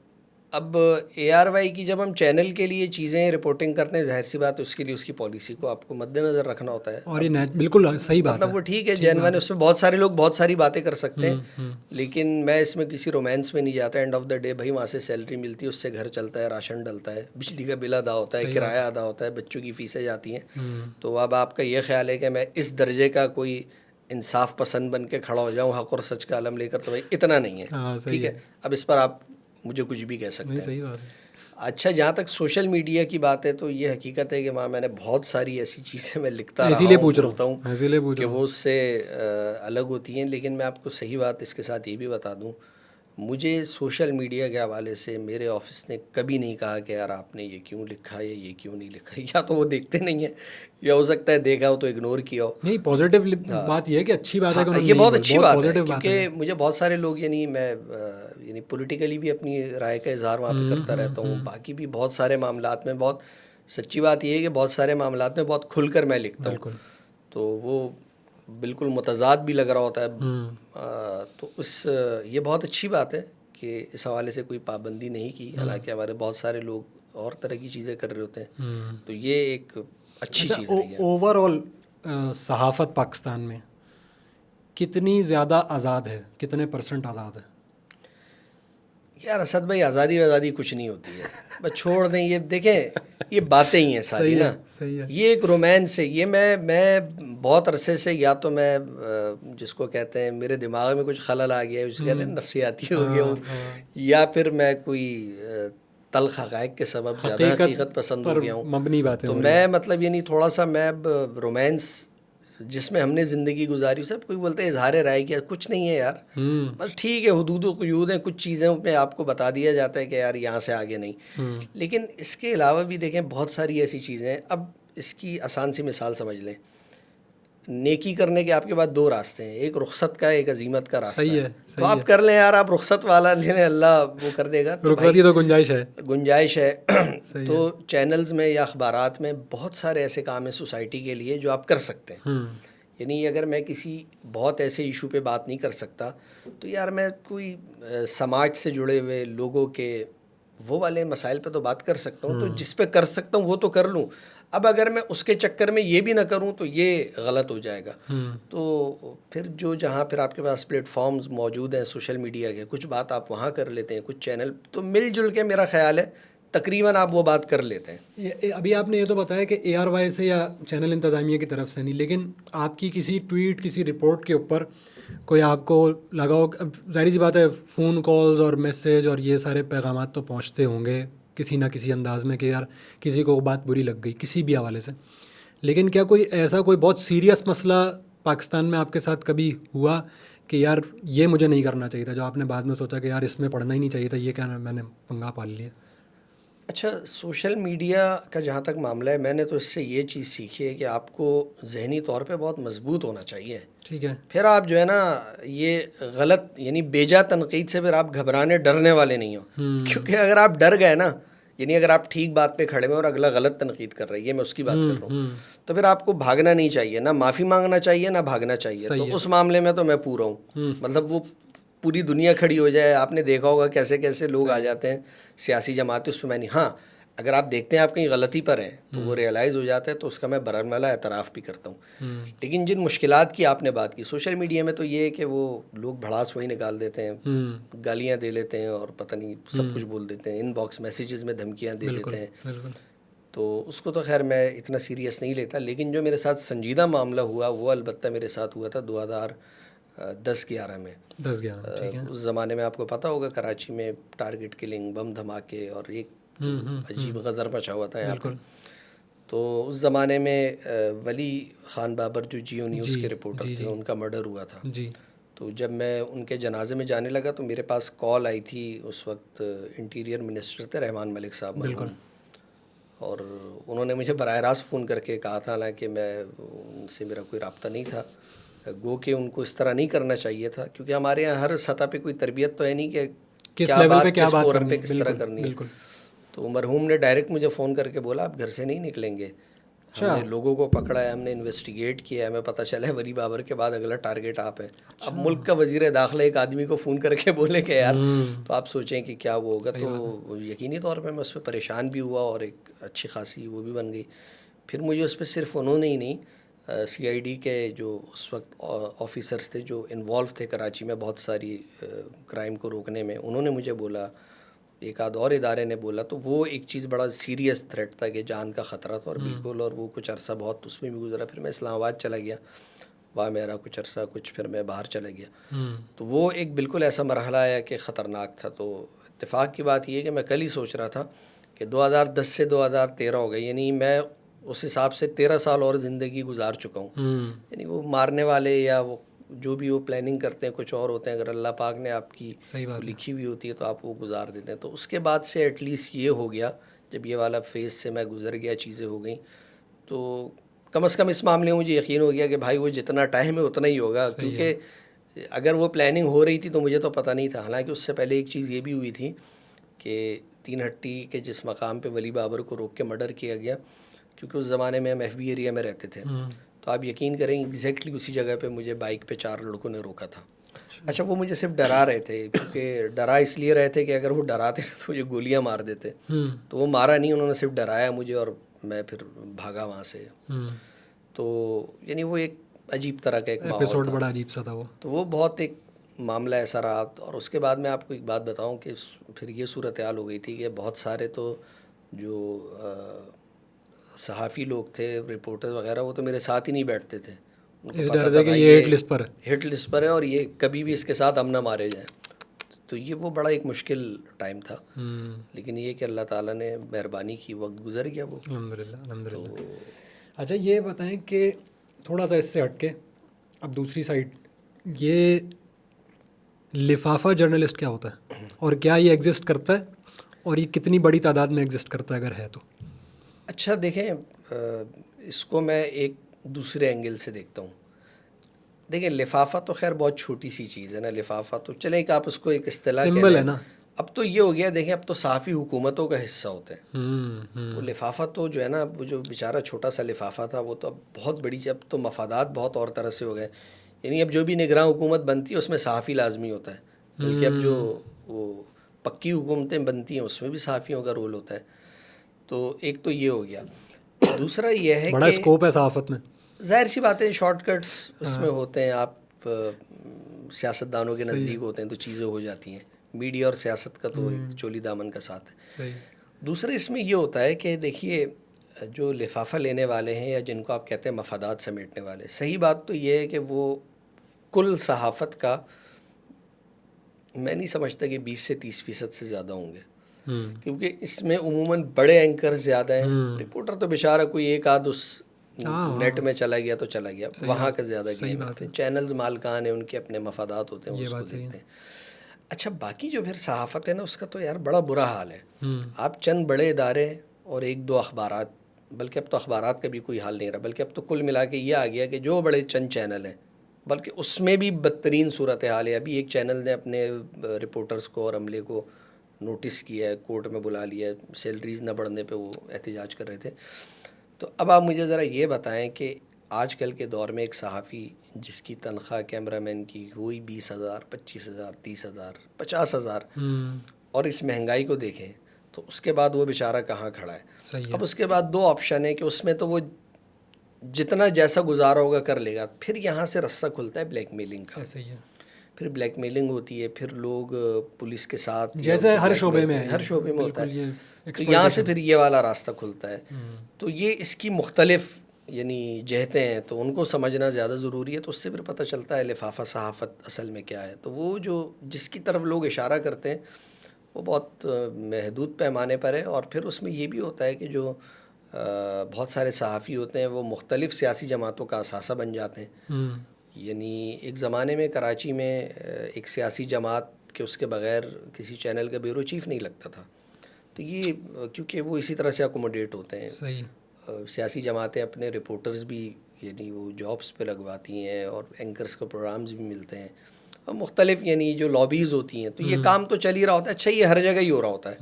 اب ARY کی جب ہم چینل کے لیے چیزیں رپورٹنگ کرتے ہیں, ظاہر سی بات ہے اس کے لیے اس کی پالیسی کو آپ کو مد نظر رکھنا ہوتا ہے. اور یہ بالکل صحیح بات ہے, مطلب وہ ٹھیک ہے, جینوین, اس میں بہت سارے لوگ بہت ساری باتیں کر سکتے ہیں, لیکن میں اس میں کسی رومانس میں نہیں جاتا. اینڈ آف دا ڈے بھائی وہاں سے سیلری ملتی ہے, اس سے گھر چلتا ہے, راشن ڈلتا ہے, بجلی کا بل ادا ہوتا ہے, کرایہ ادا ہوتا ہے, بچوں کی فیسیں جاتی ہیں. تو اب آپ کا یہ خیال ہے کہ میں اس درجے کا کوئی انصاف پسند بن کے کھڑا ہو جاؤں, حق اور سچ کا علم لے کر, تو بھائی اتنا نہیں ہے, ٹھیک ہے. اب اس پر آپ مجھے کچھ بھی کہہ سکتے ہیں. صحیح بات ہے. اچھا, جہاں تک سوشل میڈیا کی بات ہے تو یہ حقیقت ہے کہ وہاں میں نے بہت ساری ایسی چیزیں میں لکھتا رہا ہوں, بولتا ہوں کہ وہ اس سے الگ ہوتی ہیں. لیکن میں آپ کو صحیح بات اس کے ساتھ یہ بھی بتا دوں, مجھے سوشل میڈیا کے حوالے سے میرے آفس نے کبھی نہیں کہا کہ یار آپ نے یہ کیوں لکھا یا یہ کیوں نہیں لکھا. یا تو وہ دیکھتے نہیں ہیں, یا ہو سکتا ہے دیکھا ہو تو اگنور کیا ہو. نہیں, پازیٹیو بات یہ ہے کہ اچھی بات ہے کہ یہ بہت اچھی بات ہے, کیونکہ مجھے بہت سارے لوگ, یعنی میں یعنی پولیٹیکلی بھی اپنی رائے کا اظہار وہاں پہ کرتا رہتا ہوں, باقی بھی بہت سارے معاملات میں, بہت سچی بات یہ ہے کہ بہت سارے معاملات میں بہت کھل کر میں لکھتا ہوں, تو وہ بالکل متضاد بھی لگ رہا ہوتا ہے. تو یہ بہت اچھی بات ہے کہ اس حوالے سے کوئی پابندی نہیں کی, حالانکہ ہمارے بہت سارے لوگ اور طرح کی چیزیں کر رہے ہوتے ہیں. تو یہ ایک اچھی چیز ہے. اوور آل صحافت پاکستان میں کتنی زیادہ آزاد ہے, کتنے % آزاد ہے؟ یار اسد بھائی, آزادی کچھ نہیں ہوتی ہے, بس چھوڑ دیں. یہ دیکھیں, یہ باتیں ہی ہیں ساری نا, یہ ایک رومانس ہے. یہ میں بہت عرصے سے, یا تو میں جس کو کہتے ہیں میرے دماغ میں کچھ خلل آ گیا ہے, جس کو کہتے ہیں نفسیاتی ہو گیا ہوں, یا پھر میں کوئی تلخ حقائق کے سبب زیادہ حقیقت پسند ہو گیا ہوں. تو میں مطلب یعنی تھوڑا سا میں اب رومانس جس میں ہم نے زندگی گزاری, سب کوئی بولتے ہیں اظہار رائے کیا, کچھ نہیں ہے یار, بس ٹھیک ہے حدود و قیود ہیں, کچھ چیزیں پہ آپ کو بتا دیا جاتا ہے کہ یار یہاں سے آگے نہیں. لیکن اس کے علاوہ بھی دیکھیں بہت ساری ایسی چیزیں ہیں. اب اس کی آسان سی مثال سمجھ لیں, نیکی کرنے کے آپ کے پاس 2 راستے ہیں, ایک رخصت کا, ایک عزیمت کا راستہ ہے. تو آپ کر لیں یار, آپ رخصت والا لے لیں, اللہ وہ کر دے گا. رخصت کی تو گنجائش ہے. تو چینلز میں یا اخبارات میں بہت سارے ایسے کام ہیں سوسائٹی کے لیے جو آپ کر سکتے ہیں. یعنی اگر میں کسی بہت ایسے ایشو پہ بات نہیں کر سکتا, تو یار میں کوئی سماج سے جڑے ہوئے لوگوں کے وہ والے مسائل پہ تو بات کر سکتا ہوں. تو جس پہ کر سکتا ہوں وہ تو کر لوں. اب اگر میں اس کے چکر میں یہ بھی نہ کروں تو یہ غلط ہو جائے گا. تو پھر جہاں پھر آپ کے پاس پلیٹ فارمز موجود ہیں سوشل میڈیا کے, کچھ بات آپ وہاں کر لیتے ہیں, کچھ چینل, تو مل جل کے میرا خیال ہے تقریباً آپ وہ بات کر لیتے ہیں. ابھی آپ نے یہ تو بتایا کہ ARY سے یا چینل انتظامیہ کی طرف سے نہیں, لیکن آپ کی کسی ٹویٹ, کسی رپورٹ کے اوپر کوئی آپ کو لگا ہو, ظاہر سی بات ہے فون کالز اور میسیج اور یہ سارے پیغامات تو پہنچتے ہوں گے کسی نہ کسی انداز میں کہ یار کسی کو بات بری لگ گئی کسی بھی حوالے سے, لیکن کیا کوئی ایسا کوئی بہت سیریس مسئلہ پاکستان میں آپ کے ساتھ کبھی ہوا کہ یار یہ مجھے نہیں کرنا چاہیے تھا, جو آپ نے بعد میں سوچا کہ یار اس میں پڑھنا ہی نہیں چاہیے تھا, یہ کیا میں نے پنگا پال لیا؟ اچھا، سوشل میڈیا کا جہاں تک معاملہ ہے، میں نے تو اس سے یہ چیز سیکھی ہے کہ آپ کو ذہنی طور پہ بہت مضبوط ہونا چاہیے. ٹھیک ہے. پھر آپ جو ہے نا یہ غلط یعنی بیجا تنقید سے پھر آپ گھبرانے ڈرنے والے نہیں ہو. کیونکہ اگر آپ ڈر گئے نا، یعنی اگر آپ ٹھیک بات پہ کھڑے ہوئے اور اگلا غلط تنقید کر رہی ہے، میں اس کی بات کر رہا ہوں، تو پھر آپ کو بھاگنا نہیں چاہیے، نہ معافی مانگنا چاہیے نہ بھاگنا چاہیے. تو اس معاملے میں تو میں پورا ہوں. مطلب وہ پوری دنیا کھڑی ہو جائے، آپ نے دیکھا ہوگا کیسے کیسے لوگ آ جاتے ہیں سیاسی جماعتیں، اس پہ میں نہیں. ہاں، اگر آپ دیکھتے ہیں آپ کہیں غلطی پر ہیں تو وہ ریئلائز ہو جاتا ہے، تو اس کا میں برملا اعتراف بھی کرتا ہوں. لیکن جن مشکلات کی آپ نے بات کی سوشل میڈیا میں، تو یہ ہے کہ وہ لوگ بھڑاس وہی نکال دیتے ہیں، گالیاں دے لیتے ہیں اور پتہ نہیں سب کچھ بول دیتے ہیں، ان باکس میسیجز میں دھمکیاں دے دیتے ہیں. تو اس کو تو خیر میں اتنا سیریس نہیں لیتا. لیکن جو میرے ساتھ سنجیدہ معاملہ ہوا وہ البتہ میرے ساتھ ہوا تھا 2010-11 میں. 10-11 اس زمانے میں آپ کو پتہ ہوگا کراچی میں ٹارگٹ کلنگ، بم دھماکے اور ایک عجیب غدر مچا ہوا تھا یہاں پر. تو اس زمانے میں ولی خان بابر جو جیو نیوز کے رپورٹر تھے، ان کا مرڈر ہوا تھا. تو جب میں ان کے جنازے میں جانے لگا تو میرے پاس کال آئی تھی. اس وقت انٹیریئر منسٹر تھے رحمان ملک صاحب مرحوم، اور انہوں نے مجھے براہ راست فون کر کے کہا تھا، حالانکہ میں ان سے میرا کوئی رابطہ نہیں تھا، گو کہ ان کو اس طرح نہیں کرنا چاہیے تھا، کیونکہ ہمارے یہاں ہر سطح پہ کوئی تربیت تو ہے نہیں کہ کیا بات کس فورم پہ کس طرح کرنی ہے. تو مرحوم نے ڈائریکٹ مجھے فون کر کے بولا آپ گھر سے نہیں نکلیں گے. ہم نے لوگوں کو پکڑا ہے، ہم نے انویسٹیگیٹ کیا ہے، ہمیں پتہ چلا ہے ولی بابر کے بعد اگلا ٹارگٹ آپ ہیں. اب ملک کا وزیر داخلہ ایک آدمی کو فون کر کے بولے کہ یار، تو آپ سوچیں کہ کیا وہ ہوگا. تو یقینی طور پہ میں اس پہ پریشان بھی ہوا اور ایک اچھی خاصی وہ بھی بن گئی. پھر مجھے اس پہ صرف انہوں نے ہی نہیں، CID کے جو اس وقت آفیسرس تھے جو انوالو تھے کراچی میں بہت ساری کرائم کو روکنے میں، انہوں نے مجھے بولا، ایک آدھ اور ادارے نے بولا. تو وہ ایک چیز بڑا سیریس تھریٹ تھا کہ جان کا خطرہ تھا، اور بالکل، اور وہ کچھ عرصہ بہت اس میں بھی گزرا. پھر میں اسلام آباد چلا گیا، وہاں میرا کچھ عرصہ پھر میں باہر چلا گیا. تو وہ ایک بالکل ایسا مرحلہ آیا کہ خطرناک تھا. تو اتفاق کی بات یہ ہے کہ میں کل ہی سوچ رہا تھا کہ 2010 سے 2013 ہو گئی، یعنی میں اس حساب سے 13 سال اور زندگی گزار چکا ہوں. یعنی وہ مارنے والے یا وہ جو بھی وہ پلاننگ کرتے ہیں کچھ اور ہوتے ہیں، اگر اللہ پاک نے آپ کی لکھی ہوئی ہوتی ہے تو آپ وہ گزار دیتے ہیں. تو اس کے بعد سے ایٹ لیسٹ یہ ہو گیا، جب یہ والا فیز سے میں گزر گیا، چیزیں ہو گئیں، تو کم از کم اس معاملے میں مجھے یقین ہو گیا کہ بھائی وہ جتنا ٹائم ہے اتنا ہی ہوگا. کیونکہ اگر وہ پلاننگ ہو رہی تھی تو مجھے تو پتہ نہیں تھا. حالانکہ اس سے پہلے ایک چیز یہ بھی ہوئی تھی کہ 3 ہٹی کے جس مقام پہ ولی بابر کو روک کے مرڈر کیا گیا، کیونکہ اس زمانے میں ہم FB ایریا میں رہتے تھے، تو آپ یقین کریں ایگزیکٹلی اسی جگہ پہ مجھے بائک پہ 4 لڑکوں نے روکا تھا. اچھا، وہ مجھے صرف ڈرا رہے تھے، کیونکہ ڈرا اس لیے رہے تھے کہ اگر وہ ڈراتے تو مجھے گولیاں مار دیتے. تو وہ مارا نہیں، انہوں نے صرف ڈرایا مجھے، اور میں پھر بھاگا وہاں سے. تو یعنی وہ ایک عجیب طرح کا ایک ماحول تھا، بڑا عجیب سا تھا وہ. تو وہ بہت ایک معاملہ ایسا رہا. اور اس کے بعد میں آپ کو ایک بات بتاؤں کہ پھر یہ صورتحال ہو گئی تھی کہ بہت سارے تو جو صحافی لوگ تھے، رپورٹر وغیرہ، وہ تو میرے ساتھ ہی نہیں بیٹھتے تھے. اس ڈر سے کہ یہ ہٹ لسٹ پر ہے اور یہ کبھی بھی اس کے ساتھ ہم نہ مارے جائیں. تو یہ وہ بڑا ایک مشکل ٹائم تھا. لیکن یہ کہ اللہ تعالیٰ نے مہربانی کی، وقت گزر گیا وہ. الحمدللہ. اچھا یہ بتائیں کہ تھوڑا سا اس سے ہٹ کے اب دوسری سائڈ، یہ لفافہ جرنلسٹ کیا ہوتا ہے اور کیا یہ ایگزسٹ کرتا ہے، اور یہ کتنی بڑی تعداد میں ایگزسٹ کرتا ہے اگر ہے تو؟ اچھا دیکھیں، اس کو میں ایک دوسرے اینگل سے دیکھتا ہوں. دیکھیں، لفافہ تو خیر بہت چھوٹی سی چیز ہے نا. لفافہ تو چلیں کہ آپ اس کو ایک اصطلاح سمبل ہے نا. اب تو یہ ہو گیا، دیکھیں اب تو صحافی حکومتوں کا حصہ ہوتے ہیں. وہ لفافہ تو جو ہے نا، وہ جو بیچارہ چھوٹا سا لفافہ تھا، وہ تو اب بہت بڑی، اب تو مفادات بہت اور طرح سے ہو گئے. یعنی اب جو بھی نگراں حکومت بنتی ہے اس میں صحافی لازمی ہوتا ہے، بلکہ اب جو وہ پکی حکومتیں بنتی ہیں اس میں بھی صحافیوں کا رول ہوتا ہے. تو ایک تو یہ ہو گیا. دوسرا یہ ہے بڑا اسکوپ ہے صحافت میں. ظاہر سی باتیں شارٹ کٹس اس میں ہوتے ہیں. آپ سیاستدانوں کے نزدیک ہوتے ہیں تو چیزیں ہو جاتی ہیں. میڈیا اور سیاست کا تو ایک چولی دامن کا ساتھ ہے. دوسرا اس میں یہ ہوتا ہے کہ دیکھیے، جو لفافہ لینے والے ہیں یا جن کو آپ کہتے ہیں مفادات سمیٹنے والے، صحیح بات تو یہ ہے کہ وہ کل صحافت کا میں نہیں سمجھتا کہ 20 سے 30% سے زیادہ ہوں گے. کیونکہ اس میں عموماً بڑے اینکر زیادہ ہیں. رپورٹر تو بیچارہ کوئی ایک آدھ اس نیٹ میں چلا گیا تو چلا گیا، وہاں کا زیادہ گیم ہے. چینلز مالکان ہیں، ان کے اپنے مفادات ہوتے ہیں، اس کو دیکھتے ہیں. اچھا باقی جو پھر صحافت ہے نا اس کا تو یار بڑا برا حال ہے. آپ چند بڑے ادارے اور ایک دو اخبارات، بلکہ اب تو اخبارات کا بھی کوئی حال نہیں رہا، بلکہ اب تو کل ملا کے یہ آ گیا کہ جو بڑے چند چینل ہیں، بلکہ اس میں بھی بدترین صورت حال ہے. ابھی ایک چینل نے اپنے رپورٹرز کو اور عملے کو نوٹس کیا ہے، کورٹ میں بلا لیا ہے، سیلریز نہ بڑھنے پہ وہ احتجاج کر رہے تھے. تو اب آپ مجھے ذرا یہ بتائیں کہ آج کل کے دور میں ایک صحافی جس کی تنخواہ کیمرہ مین کی ہوئی 20,000 25,000 30,000 50,000، اور اس مہنگائی کو دیکھیں تو اس کے بعد وہ بیچارہ کہاں کھڑا ہے. صحیح ہے. اب اس کے بعد دو آپشن ہے کہ اس میں تو وہ جتنا جیسا گزارا ہوگا کر لے گا، پھر یہاں سے رستہ کھلتا ہے بلیک میلنگ کا. ایسا ہی ہے. پھر بلیک میلنگ ہوتی ہے، پھر لوگ پولیس کے ساتھ یا جیسے ان کو ہر black شعبے mail میں کریں. ہے ہر شعبے میں ہوتا بالکل ہے. یہ تو یہاں سے exploitation. پھر یہ والا راستہ کھلتا ہے. تو یہ اس کی مختلف یعنی جہتیں ہیں، تو ان کو سمجھنا زیادہ ضروری ہے. تو اس سے پھر پتہ چلتا ہے لفافہ صحافت اصل میں کیا ہے. تو وہ جو جس کی طرف لوگ اشارہ کرتے ہیں وہ بہت محدود پیمانے پر ہے. اور پھر اس میں یہ بھی ہوتا ہے کہ جو بہت سارے صحافی ہوتے ہیں وہ مختلف سیاسی جماعتوں کا اثاثہ بن جاتے ہیں. یعنی ایک زمانے میں کراچی میں ایک سیاسی جماعت کہ اس کے بغیر کسی چینل کا بیورو چیف نہیں لگتا تھا. تو یہ کیونکہ وہ اسی طرح سے اکوموڈیٹ ہوتے ہیں. صحیح. سیاسی جماعتیں اپنے رپورٹرز بھی یعنی وہ جابس پہ لگواتی ہیں اور اینکرز کو پروگرامز بھی ملتے ہیں اور مختلف یعنی جو لابیز ہوتی ہیں. تو یہ کام تو چل ہی رہا ہوتا ہے. اچھا یہ ہر جگہ ہی ہو رہا ہوتا ہے.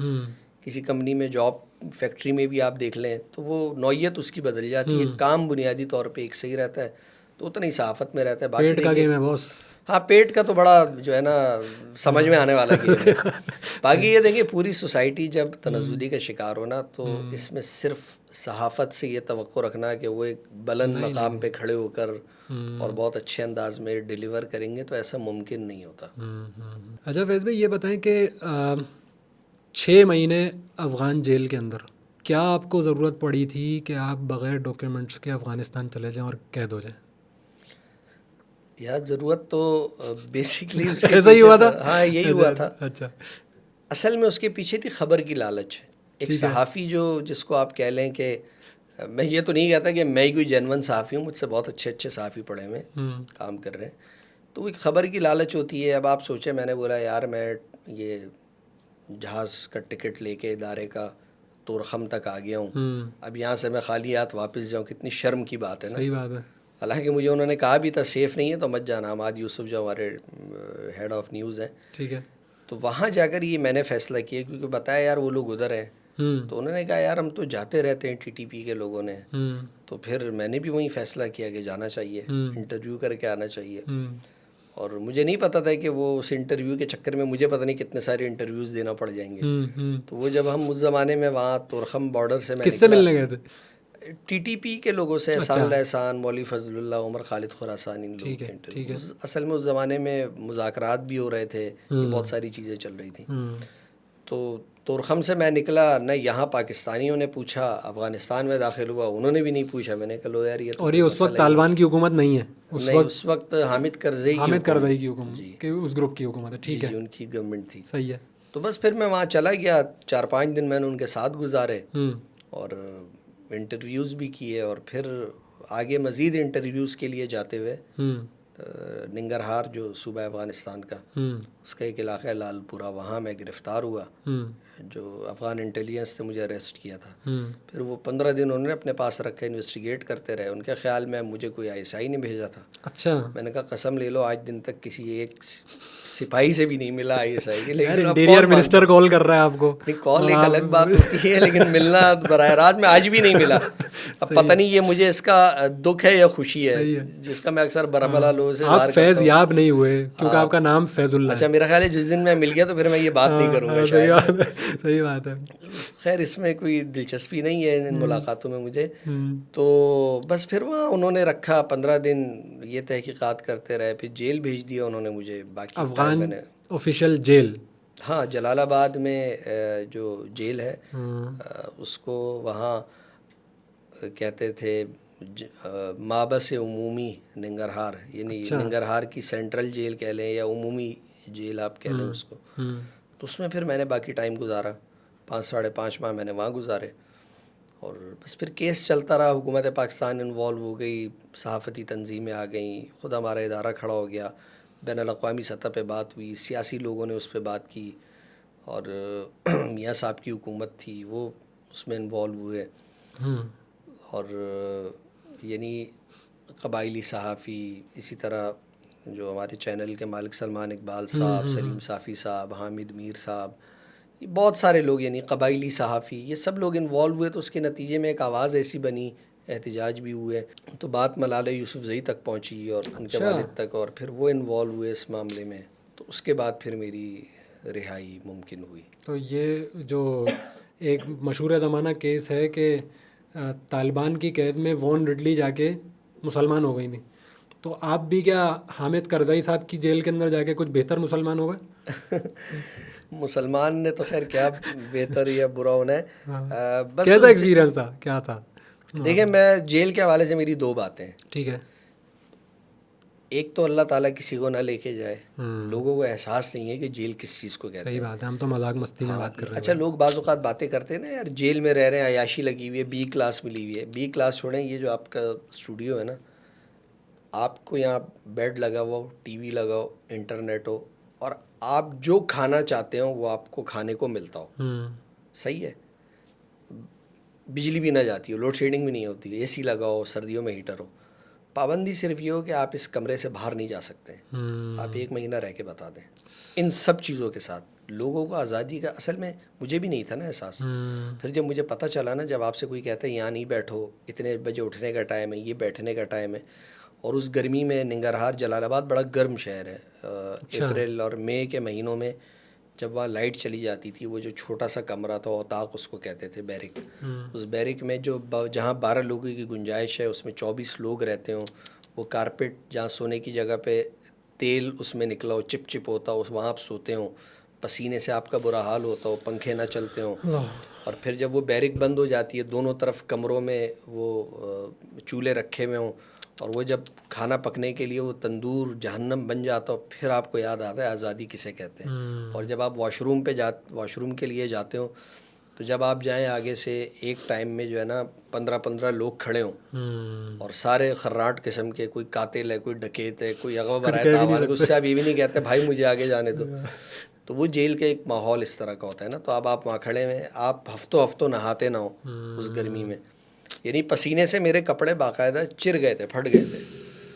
کسی کمپنی میں جاب فیکٹری میں بھی آپ دیکھ لیں تو وہ نوعیت اس کی بدل جاتی ہے. کام بنیادی طور پہ ایک صحیح رہتا ہے تو اتنا ہی صحافت میں رہتا ہے. باقی پیٹ کا گیم ہے باس. ہاں پیٹ کا تو بڑا جو ہے نا سمجھ میں آنے والا گیم ہے. باقی یہ دیکھیں پوری سوسائٹی جب تنزلی کا شکار ہونا تو اس میں صرف صحافت سے یہ توقع رکھنا کہ وہ ایک بلند مقام پہ کھڑے ہو کر اور بہت اچھے انداز میں ڈیلیور کریں گے تو ایسا ممکن نہیں ہوتا. اچھا فیض بھائی یہ بتائیں کہ 6 مہینے افغان جیل کے اندر کیا آپ کو ضرورت پڑی تھی کہ آپ بغیر ڈاکیومنٹس کے افغانستان چلے جائیں اور قید ہو جائیں؟ یار ضرورت تو بیسکلی اس کے ایسا ہی ہوا تھا. ہاں یہی ہوا تھا. اچھا. اصل میں اس کے پیچھے تھی خبر کی لالچ. ایک صحافی جو جس کو آپ کہہ لیں کہ میں یہ تو نہیں کہتا کہ میں کوئی جینون صحافی ہوں، مجھ سے بہت اچھے اچھے صحافی پڑھے ہوئے کام کر رہے ہیں. تو ایک خبر کی لالچ ہوتی ہے. اب آپ سوچیں میں نے بولا یار میں یہ جہاز کا ٹکٹ لے کے ادارے کا تورخم تک آ گیا ہوں، اب یہاں سے میں خالی ہاتھ واپس جاؤں، کتنی شرم کی بات ہے نا. صحیح بات ہے. حالانکہ مجھے انہوں نے کہا بھی تھا سیف نہیں ہے تو مت جانا. حماد یوسف جو ہمارے ہیڈ آف نیوز ہیں، ٹھیک ہے. تو وہاں جا کر یہ میں نے فیصلہ کیا کیونکہ بتایا یار وہ لوگ ادھر ہیں. تو انہوں نے کہا یار ہم تو جاتے رہتے ہیں TTP کے لوگوں نے. تو پھر میں نے بھی وہیں فیصلہ کیا کہ جانا چاہیے، انٹرویو کر کے آنا چاہیے. اور مجھے نہیں پتا تھا کہ وہ اس انٹرویو کے چکر میں مجھے پتہ نہیں کتنے سارے انٹرویوز دینا پڑ جائیں گے. تو وہ جب ہم اس زمانے میں وہاں تورخم بارڈر سے میں کس سے ملنے گئے تھے؟ TTP کے لوگوں سے، احسان اللہ احسان، مولوی فضل اللہ، عمر خالد خراسان، ان لوگوں کے انٹرویو. اصل میں اس زمانے میں مذاکرات بھی ہو رہے تھے، یہ بہت ساری چیزیں چل رہی تھیں. تو تورخم سے میں نکلا، نہ یہاں پاکستانیوں نے پوچھا، افغانستان میں داخل ہوا انہوں نے بھی نہیں پوچھا. میں نے کہا لو یار یہ تو اور یہ اس وقت طالبان کی حکومت نہیں ہے، اس وقت حامد کرزئی کی حکومت کہ اس گروپ کی حکومت ہے. ٹھیک ہے. ان کی گورنمنٹ تھی. صحیح ہے. تو بس پھر میں وہاں چلا گیا. 4-5 دن میں نے ان کے ساتھ گزارے اور انٹرویوز بھی کیے. اور پھر آگے مزید انٹرویوز کے لیے جاتے ہوئے ننگرہار جو صوبہ افغانستان کا، اس کا ایک علاقہ ہے لال پورہ، وہاں میں گرفتار ہوا. جو افغان انٹیلیجنس نے مجھے اریسٹ کیا تھا. پھر وہ 15 دن انہوں نے اپنے پاس رکھا، انویسٹیگیٹ کرتے رہے. ان کے خیال میں مجھے کوئی ISI نہیں بھیجا تھا. اچھا. میں نے کہا قسم لے لو آج دن تک کسی ایک سپاہی سے بھی نہیں ملا ISI کے. لیکن انٹیریئر منسٹر کال کر رہا ہے آپ کو. نہیں، کال ایک الگ بات ہوتی ہے لیکن ملنا براہ راست میں آج بھی نہیں ملا. اب پتہ نہیں یہ مجھے اس کا دکھ ہے یا خوشی ہے، جس کا میں اکثر برہملا لوگوں سے آپ فیض یاب نہیں ہوئے کیونکہ آپ کا نام فیض اللہ ہے. اچھا میرا خیال ہے جس دن میں مل گیا تو پھر میں یہ بات نہیں کروں گا شاید. صحیح بات ہے. خیر اس میں کوئی دلچسپی نہیں ہے ان ملاقاتوں میں مجھے. تو بس پھر وہاں انہوں نے رکھا 15 دن، یہ تحقیقات کرتے رہے. پھر جیل بھیج دیا انہوں نے مجھے. باقی افغان آفیشیل جیل، ہاں جلال آباد میں جو جیل ہے اس کو وہاں کہتے تھے مابس عمومی ننگرہار، یعنی ننگرہار کی سینٹرل جیل کہہ لیں یا عمومی جیل آپ کہہ لیں اس کو. تو اس میں پھر میں نے باقی ٹائم گزارا، 5-5.5 ماہ میں نے وہاں گزارے. اور بس پھر کیس چلتا رہا. حکومت پاکستان انوالو ہو گئی، صحافتی تنظیمیں آ گئیں، خود ہمارا ادارہ کھڑا ہو گیا. بین الاقوامی سطح پہ بات ہوئی, سیاسی لوگوں نے اس پہ بات کی, اور میاں صاحب کی حکومت تھی وہ اس میں انوالو ہوئے, اور یعنی قبائلی صحافی, اسی طرح جو ہمارے چینل کے مالک سلمان اقبال صاحب, سلیم صافی صاحب, حامد میر صاحب, یہ بہت سارے لوگ یعنی قبائلی صحافی, یہ سب لوگ انوالو ہوئے. تو اس کے نتیجے میں ایک آواز ایسی بنی, احتجاج بھی ہوئے, تو بات ملالہ یوسفزئی تک پہنچی اور ان کے والد تک, اور پھر وہ انوالو ہوئے اس معاملے میں. تو اس کے بعد پھر میری رہائی ممکن ہوئی. تو یہ جو ایک مشہور زمانہ کیس ہے کہ طالبان کی قید میں وون رڈلی جا کے مسلمان ہو گئی تھیں, تو آپ بھی کیا حامد کرزئی صاحب کی جیل کے اندر جا کے کچھ بہتر مسلمان ہو گئے؟ مسلمان نے تو خیر کیا بہتر یا برا ہونا ہے, بس کیسا ایکسپیرینس تھا, کیا تھا؟ دیکھیں, میں جیل کے حوالے سے میری دو باتیں ہیں. ٹھیک ہے. ایک تو اللہ تعالیٰ کسی کو نہ لے کے جائے, لوگوں کو احساس نہیں ہے کہ جیل کس چیز کو کہتے ہیں. صحیح بات ہے, ہم تو مذاق مستی میں بات کر رہے ہیں. اچھا, لوگ بعض اوقات باتیں کرتے ہیں نا یار, جیل میں رہ رہے ہیں, عیاشی لگی ہوئی ہے, بی کلاس ملی ہوئی ہے. بی کلاس چھوڑیں, یہ جو آپ کا اسٹوڈیو ہے نا, آپ کو یہاں بیڈ لگا ہوا ہو, ٹی وی لگا ہو, انٹرنیٹ ہو, اور آپ جو کھانا چاہتے ہو وہ آپ کو کھانے کو ملتا ہو. صحیح ہے. بجلی بھی نہ جاتی ہو, لوڈ شیڈنگ بھی نہیں ہوتی, اے سی لگا ہو, سردیوں میں ہیٹر ہو. پابندی صرف یہ ہو کہ آپ اس کمرے سے باہر نہیں جا سکتے. آپ 1 مہینہ رہ کے بتا دیں. ان سب چیزوں کے ساتھ لوگوں کو آزادی کا, اصل میں مجھے بھی نہیں تھا نا احساس. پھر جب مجھے پتہ چلا نا, جب آپ سے کوئی کہتا ہے یہاں نہیں بیٹھو, اتنے بجے اٹھنے کا ٹائم ہے, یہ بیٹھنے کا ٹائم ہے, اور اس گرمی میں, ننگرہار جلال آباد بڑا گرم شہر ہے, اپریل اور مئی کے مہینوں میں جب وہاں لائٹ چلی جاتی تھی, وہ جو چھوٹا سا کمرہ تھا, اوطاق اس کو کہتے تھے, بیرک, اس بیرک میں جو جہاں 12 لوگوں کی گنجائش ہے اس میں 24 لوگ رہتے ہوں. وہ کارپیٹ جہاں سونے کی جگہ پہ تیل اس میں نکلا ہو, چپ چپ ہوتا ہو, وہاں آپ سوتے ہوں, پسینے سے آپ کا برا حال ہوتا ہو, پنکھے نہ چلتے ہوں. اور پھر جب وہ بیرک بند ہو جاتی ہے, دونوں طرف کمروں میں وہ چولہے رکھے ہوئے ہوں, اور وہ جب کھانا پکنے کے لیے وہ تندور جہنم بن جاتا ہو, پھر آپ کو یاد آتا ہے آزادی کسے کہتے ہیں. اور جب آپ واش روم کے لیے جاتے ہوں, تو جب آپ جائیں آگے سے, ایک ٹائم میں جو ہے نا 15 لوگ کھڑے ہوں, اور سارے خراٹ قسم کے, کوئی قاتل ہے, کوئی ڈکیت ہے, کوئی اغوا برائے تاوان, اس سے آپ یہ بھی نہیں کہتے بھائی مجھے آگے جانے دو. تو وہ جیل کا ایک ماحول اس طرح کا ہوتا ہے نا. تو اب آپ وہاں کھڑے ہوئے, آپ ہفتوں نہاتے نہ ہوں اس گرمی میں, یعنی پسینے سے میرے کپڑے باقاعدہ چر گئے تھے, پھٹ گئے تھے,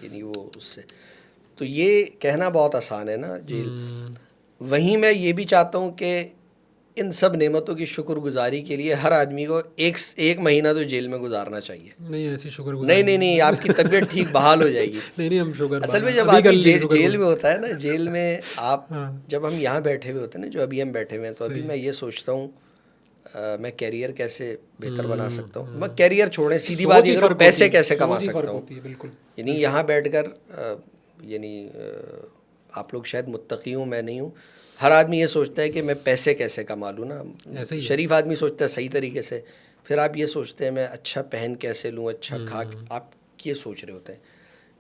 یعنی وہ اس سے. تو یہ کہنا بہت آسان ہے نا جیل. وہیں میں یہ بھی چاہتا ہوں کہ ان سب نعمتوں کی شکر گزاری کے لیے ہر آدمی کو ایک مہینہ تو جیل میں گزارنا چاہیے. نہیں ایسی شکر گزاری نہیں, آپ کی طبیعت ٹھیک بحال ہو جائے گی. نہیں ہم شکر, اصل میں جب آدمی جیل میں ہوتا ہے نا, جیل میں آپ جب ہم یہاں بیٹھے ہوئے ہوتے ہیں نا, جو ابھی ہم بیٹھے ہوئے ہیں, تو ابھی میں یہ سوچتا ہوں میں کیریئر کیسے بہتر بنا سکتا ہوں. میں کیریئر چھوڑیں, سیدھی بات یہ کرو, پیسے کیسے کما سکتا ہوں. یعنی یہاں بیٹھ کر, یعنی آپ لوگ شاید متقی ہوں, میں نہیں ہوں. ہر آدمی یہ سوچتا ہے کہ میں پیسے کیسے کما لوں نا. شریف آدمی سوچتا ہے صحیح طریقے سے, پھر آپ یہ سوچتے ہیں میں اچھا پہن کیسے لوں, اچھا کھا, آپ یہ سوچ رہے ہوتے ہیں.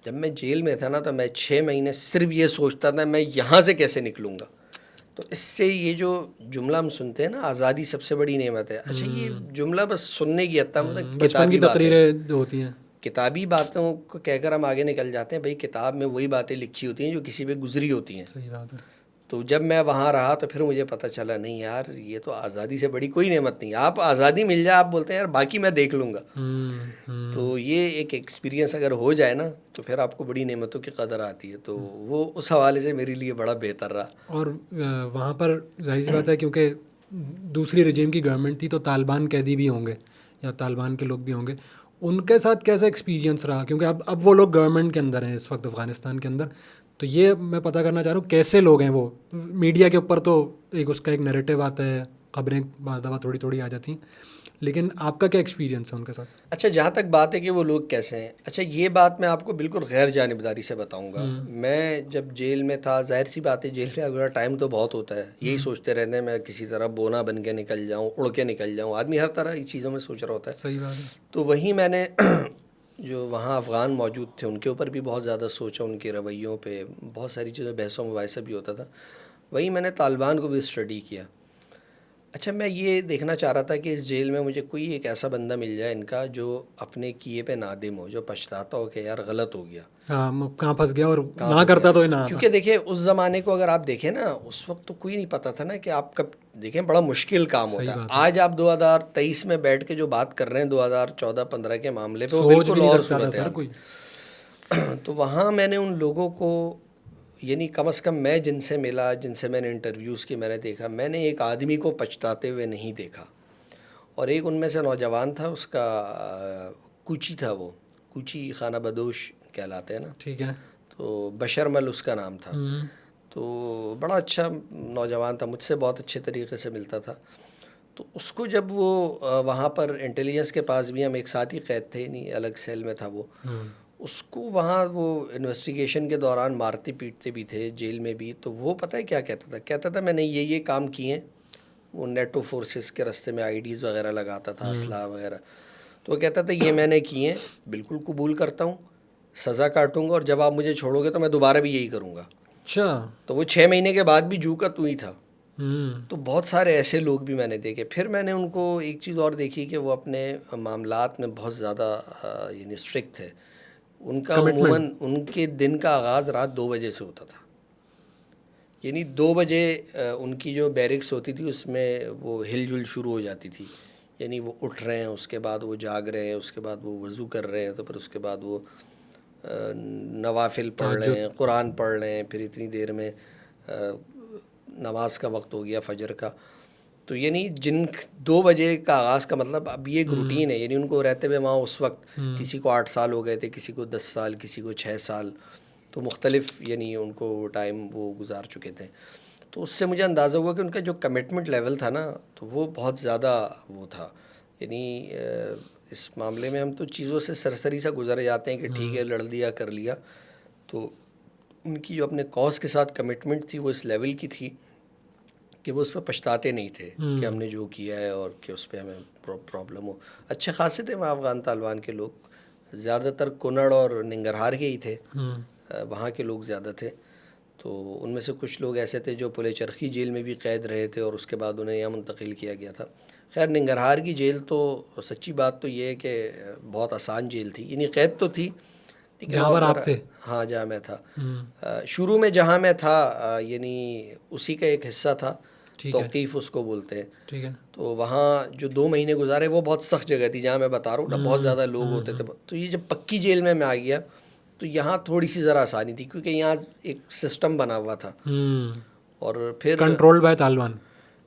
جب میں جیل میں تھا نا, تو میں 6 مہینے صرف یہ سوچتا تھا میں یہاں سے کیسے نکلوں گا. تو اس سے یہ جو جملہ ہم سنتے ہیں نا, آزادی سب سے بڑی نعمت ہے, اچھا یہ جملہ بس سننے کی حد تک, مطلب بچپن کی تقریریں ہوتی ہیں, کتابی باتوں کو کہہ کر ہم آگے نکل جاتے ہیں. بھائی کتاب میں وہی باتیں لکھی ہوتی ہیں جو کسی پہ گزری ہوتی ہیں. صحیح بات ہے. تو جب میں وہاں رہا تو پھر مجھے پتہ چلا نہیں یار, یہ تو آزادی سے بڑی کوئی نعمت نہیں. آپ آزادی مل جائے, آپ بولتے ہیں یار باقی میں دیکھ لوں گا. تو یہ ایک ایکسپیرینس اگر ہو جائے نا, تو پھر آپ کو بڑی نعمتوں کی قدر آتی ہے. تو وہ اس حوالے سے میرے لیے بڑا بہتر رہا. اور وہاں پر ظاہر سی بات ہے کیونکہ دوسری رجیم کی گورنمنٹ تھی, تو طالبان قیدی بھی ہوں گے یا طالبان کے لوگ بھی ہوں گے. ان کے ساتھ کیسا ایکسپیرینس رہا, کیونکہ اب وہ لوگ گورنمنٹ کے اندر ہیں اس وقت افغانستان کے اندر. تو یہ میں پتہ کرنا چاہ رہا ہوں کیسے لوگ ہیں وہ. میڈیا کے اوپر تو ایک اس کا ایک نیریٹو آتا ہے, خبریں بعض دفعہ تھوڑی آ جاتی ہیں, لیکن آپ کا کیا ایکسپیرینس ہے ان کے ساتھ؟ اچھا, جہاں تک بات ہے کہ وہ لوگ کیسے ہیں, اچھا یہ بات میں آپ کو بالکل غیر جانبداری سے بتاؤں گا. میں جب جیل میں تھا, ظاہر سی بات ہے جیل میں اگلا ٹائم تو بہت ہوتا ہے, یہی سوچتے رہتے ہیں میں کسی طرح بونا بن کے نکل جاؤں, اڑ کے نکل جاؤں. آدمی ہر طرح کی چیزوں میں سوچ رہا ہوتا ہے. صحیح بات ہے. تو وہیں میں نے جو وہاں افغان موجود تھے ان کے اوپر بھی بہت زیادہ سوچا, ان کے رویوں پہ بہت ساری چیزیں, بحث و مباحثہ بھی ہوتا تھا. وہیں میں نے طالبان کو بھی اسٹڈی کیا. اچھا میں یہ دیکھنا چاہ رہا تھا کہ اس جیل میں مجھے کوئی ایک ایسا بندہ مل جائے ان کا جو اپنے کیے پہ نادم ہو، جو پچھتاتا ہو کہ یار غلط ہو گیا، ہاں کہاں پھنس گیا اور کہاں نہ پھنس کرتا گیا. تو یہ نہ آتا. کیونکہ دیکھیں اس زمانے کو اگر آپ دیکھیں نا، اس وقت تو کوئی نہیں پتا تھا نا کہ آپ کب، دیکھیں بڑا مشکل کام ہوتا صحیح ہے. بات ہے. آج آپ 2023 میں بیٹھ کے جو بات کر رہے ہیں 2014-15 کے معاملے پہ، وہ سوچ بھی بالکل نہیں اور سکتا تھا صورت سر حال کوئی. تھی. تو وہاں میں نے ان لوگوں کو، یعنی کم از کم میں جن سے ملا، جن سے میں نے انٹرویوز کی، میں نے دیکھا، میں نے ایک آدمی کو پچھتاتے ہوئے نہیں دیکھا. اور ایک ان میں سے نوجوان تھا، اس کا کوچی تھا، وہ کوچی خانہ بدوش کہلاتے ہیں نا، ٹھیک ہے. تو بشرمل اس کا نام تھا. تو بڑا اچھا نوجوان تھا، مجھ سے بہت اچھے طریقے سے ملتا تھا. تو اس کو جب وہ وہاں پر انٹیلیجنس کے پاس بھی، ہم ایک ساتھ ہی قید تھے، نہیں الگ سیل میں تھا وہ، اس کو وہاں وہ انویسٹیگیشن کے دوران مارتے پیٹتے بھی تھے جیل میں بھی. تو وہ پتہ ہے کیا کہتا تھا میں نے یہ کام کیے ہیں. وہ نیٹو فورسز کے راستے میں آئی ڈیز وغیرہ لگاتا تھا، اسلحہ وغیرہ. تو وہ کہتا تھا یہ میں نے کیے ہیں، بالکل قبول کرتا ہوں، سزا کاٹوں گا، اور جب آپ مجھے چھوڑو گے تو میں دوبارہ بھی یہی کروں گا. اچھا. تو وہ 6 مہینے کے بعد بھی جو کا تو ہی تھا. ہوں. تو بہت سارے ایسے لوگ بھی میں نے دیکھے. پھر میں نے ان کو ایک چیز اور دیکھی کہ وہ اپنے معاملات میں بہت زیادہ یعنی اسٹرکٹ تھے. ان کا کمٹمنٹ. عموماً ان کے دن کا آغاز رات 2 بجے سے ہوتا تھا. یعنی 2 بجے ان کی جو بیرکس ہوتی تھی اس میں وہ ہل جل شروع ہو جاتی تھی. یعنی وہ اٹھ رہے ہیں، اس کے بعد وہ جاگ رہے ہیں، اس کے بعد وہ وضو کر رہے ہیں، تو پھر اس کے بعد وہ نوافل پڑھ رہے ہیں، قرآن پڑھ رہے ہیں. پھر اتنی دیر میں نماز کا وقت ہو گیا فجر کا. تو یعنی 2 بجے کا آغاز کا مطلب اب یہ ایک روٹین ہے. یعنی ان کو رہتے ہوئے وہاں اس وقت کسی کو 8 سال ہو گئے تھے، کسی کو 10 سال، کسی کو 6 سال. تو مختلف یعنی ان کو ٹائم وہ گزار چکے تھے. تو اس سے مجھے اندازہ ہوا کہ ان کا جو کمٹمنٹ لیول تھا نا، تو وہ بہت زیادہ وہ تھا. یعنی اس معاملے میں ہم تو چیزوں سے سرسری سا گزر جاتے ہیں کہ ٹھیک ہے لڑ لیا کر لیا. تو ان کی جو اپنے کاز کے ساتھ کمٹمنٹ تھی وہ اس لیول کی تھی کہ وہ اس پہ پچھتاتے نہیں تھے کہ ہم نے جو کیا ہے اور کہ اس پہ ہمیں پرابلم ہو. اچھے خاصے تھے وہاں افغان طالبان کے لوگ، زیادہ تر کنڑ اور ننگرہار کے ہی تھے، وہاں کے لوگ زیادہ تھے. تو ان میں سے کچھ لوگ ایسے تھے جو پلے چرخی جیل میں بھی قید رہے تھے اور اس کے بعد انہیں یہاں منتقل کیا گیا تھا. خیر ننگرہار کی جیل تو سچی بات تو یہ ہے کہ بہت آسان جیل تھی. یعنی قید تو تھی لیکن جہاں پر آپ تھے. ہاں جہاں میں تھا شروع میں، جہاں میں تھا یعنی اسی کا ایک حصہ تھا، توقیف اس کو بولتے ہیں. ٹھیک ہے. تو وہاں جو 2 مہینے گزارے وہ بہت سخت جگہ تھی جہاں میں بتا رہا ہوں نا، بہت زیادہ لوگ ہوتے تھے. تو یہ جب پکی جیل میں آ گیا تو یہاں تھوڑی سی ذرا آسانی تھی کیونکہ یہاں ایک سسٹم بنا ہوا تھا. اور پھر کنٹرول بائی طالبان.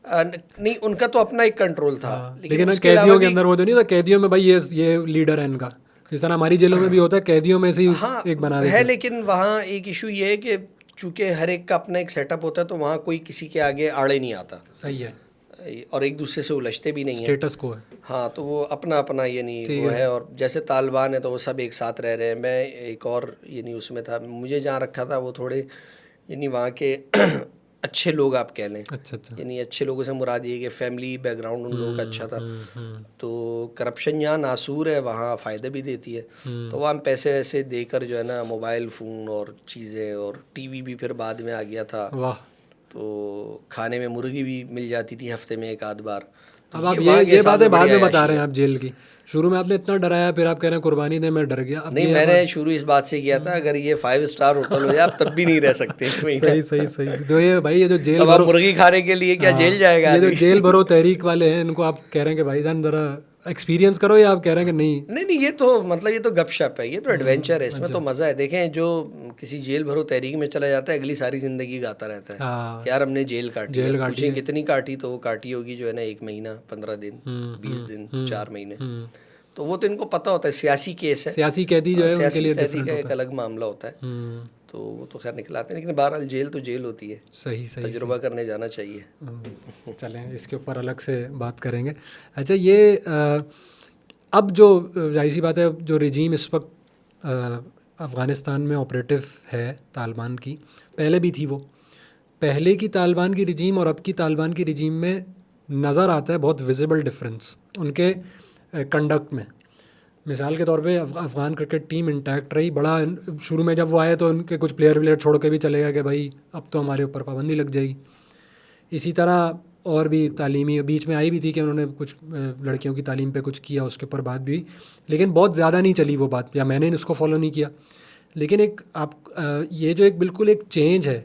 نہیں، ان کا تو اپنا ایک کنٹرول تھا، لیکن اس کے علاوہ قیدیوں کے بھی اندر وہ تو نہیں تھا، قیدیوں میں بھائی یہ لیڈر ہے ان کا، جس طرح ہماری جیلوں میں بھی ہوتا ہے قیدیوں میں سے ہی ایک بنا دیتے ہے. لیکن وہاں ایک ایشو یہ ہے کہ چونکہ ہر ایک کا اپنا ایک سیٹ اپ ہوتا ہے تو وہاں کوئی کسی کے آگے آڑے نہیں آتا. صحیح ہے. اور ایک دوسرے سے الجھتے بھی نہیں ہیں. اسٹیٹس کو ہے. ہاں تو وہ اپنا اپنا یعنی وہ ہے. اور جیسے طالبان ہے تو وہ سب ایک ساتھ رہ رہے ہیں. میں ایک اور یعنی اس میں تھا، مجھے جہاں رکھا تھا وہ تھوڑے یعنی وہاں کے اچھے لوگ آپ کہہ لیں. اچھا. یعنی اچھے لوگوں سے مراد یہ کہ فیملی بیک گراؤنڈ ان لوگوں کا اچھا تھا. تو کرپشن یہاں ناسور ہے، وہاں فائدہ بھی دیتی ہے. تو وہاں ہم پیسے ویسے دے کر جو ہے نا موبائل فون اور چیزیں اور ٹی وی بھی پھر بعد میں آ گیا تھا. واہ. تو کھانے میں مرغی بھی مل جاتی تھی ہفتے میں 1 آدھ بار. اب آپ یہ باتیں بعد میں بتا رہے ہیں آپ جیل کی. شروع میں آپ نے اتنا ڈرایا، پھر آپ کہہ رہے ہیں قربانی دے میں ڈر گیا. نہیں، میں نے شروع اس بات سے کیا تھا اگر یہ 5 اسٹار ہوٹل ہو جائے آپ تب بھی نہیں رہ سکتے. صحیح. تو یہ بھائی یہ جو جیل اب آپ مرغی کھانے کے لیے کیا جیل جائے گا؟ یہ جو جیل بھرو تحریک والے ہیں ان کو آپ کہہ رہے ہیں کہ بھائی جان ذرا ایکسپیرینس کرو، یا آپ کہہ رہے ہیں کہ نہیں یہ تو مطلب یہ تو گپ شپ ہے، یہ تو ایڈونچر ہے، اس میں تو مزہ ہے. دیکھیں جو کسی جیل بھرو تحریک میں چلا جاتا ہے اگلی ساری زندگی گاتا رہتا ہے کہ یار ہم نے جیل کاٹی ہے. پوچھیں کتنی کاٹی؟ تو وہ کاٹی ہوگی جو ہے نا 1 مہینہ، 15 دن، 20 دن، 4 مہینے. تو وہ تو ان کو پتہ ہوتا ہے سیاسی کیس ہے، سیاسی قیدی جو ہے ان کے لیے قیدی کا ایک الگ معاملہ ہوتا ہے. تو وہ تو خیر نکلاتے ہیں، لیکن بہرحال جیل تو جیل ہوتی ہے. صحیح تجربہ کرنے جانا چاہیے. چلیں اس کے اوپر الگ سے بات کریں گے. اچھا یہ اب جو ظاہر سی بات ہے جو رجیم اس وقت افغانستان میں آپریٹو ہے طالبان کی، پہلے بھی تھی، وہ پہلے کی طالبان کی رجیم اور اب کی طالبان کی رجیم میں نظر آتا ہے بہت ویزیبل ڈفرینس ان کے کنڈکٹ میں. مثال کے طور پہ افغان کرکٹ ٹیم انٹیکٹ رہی. بڑا شروع میں جب وہ آئے تو ان کے کچھ پلیئر چھوڑ کے بھی چلے گئے کہ بھائی اب تو ہمارے اوپر پابندی لگ جائے گی. اسی طرح اور بھی تعلیمی بیچ میں آئی بھی تھی کہ انہوں نے کچھ لڑکیوں کی تعلیم پہ کچھ کیا، اس کے اوپر بات بھی ہوئی، لیکن بہت زیادہ نہیں چلی وہ بات، یا میں نے اس کو فالو نہیں کیا. لیکن ایک یہ جو ایک بالکل ایک چینج ہے،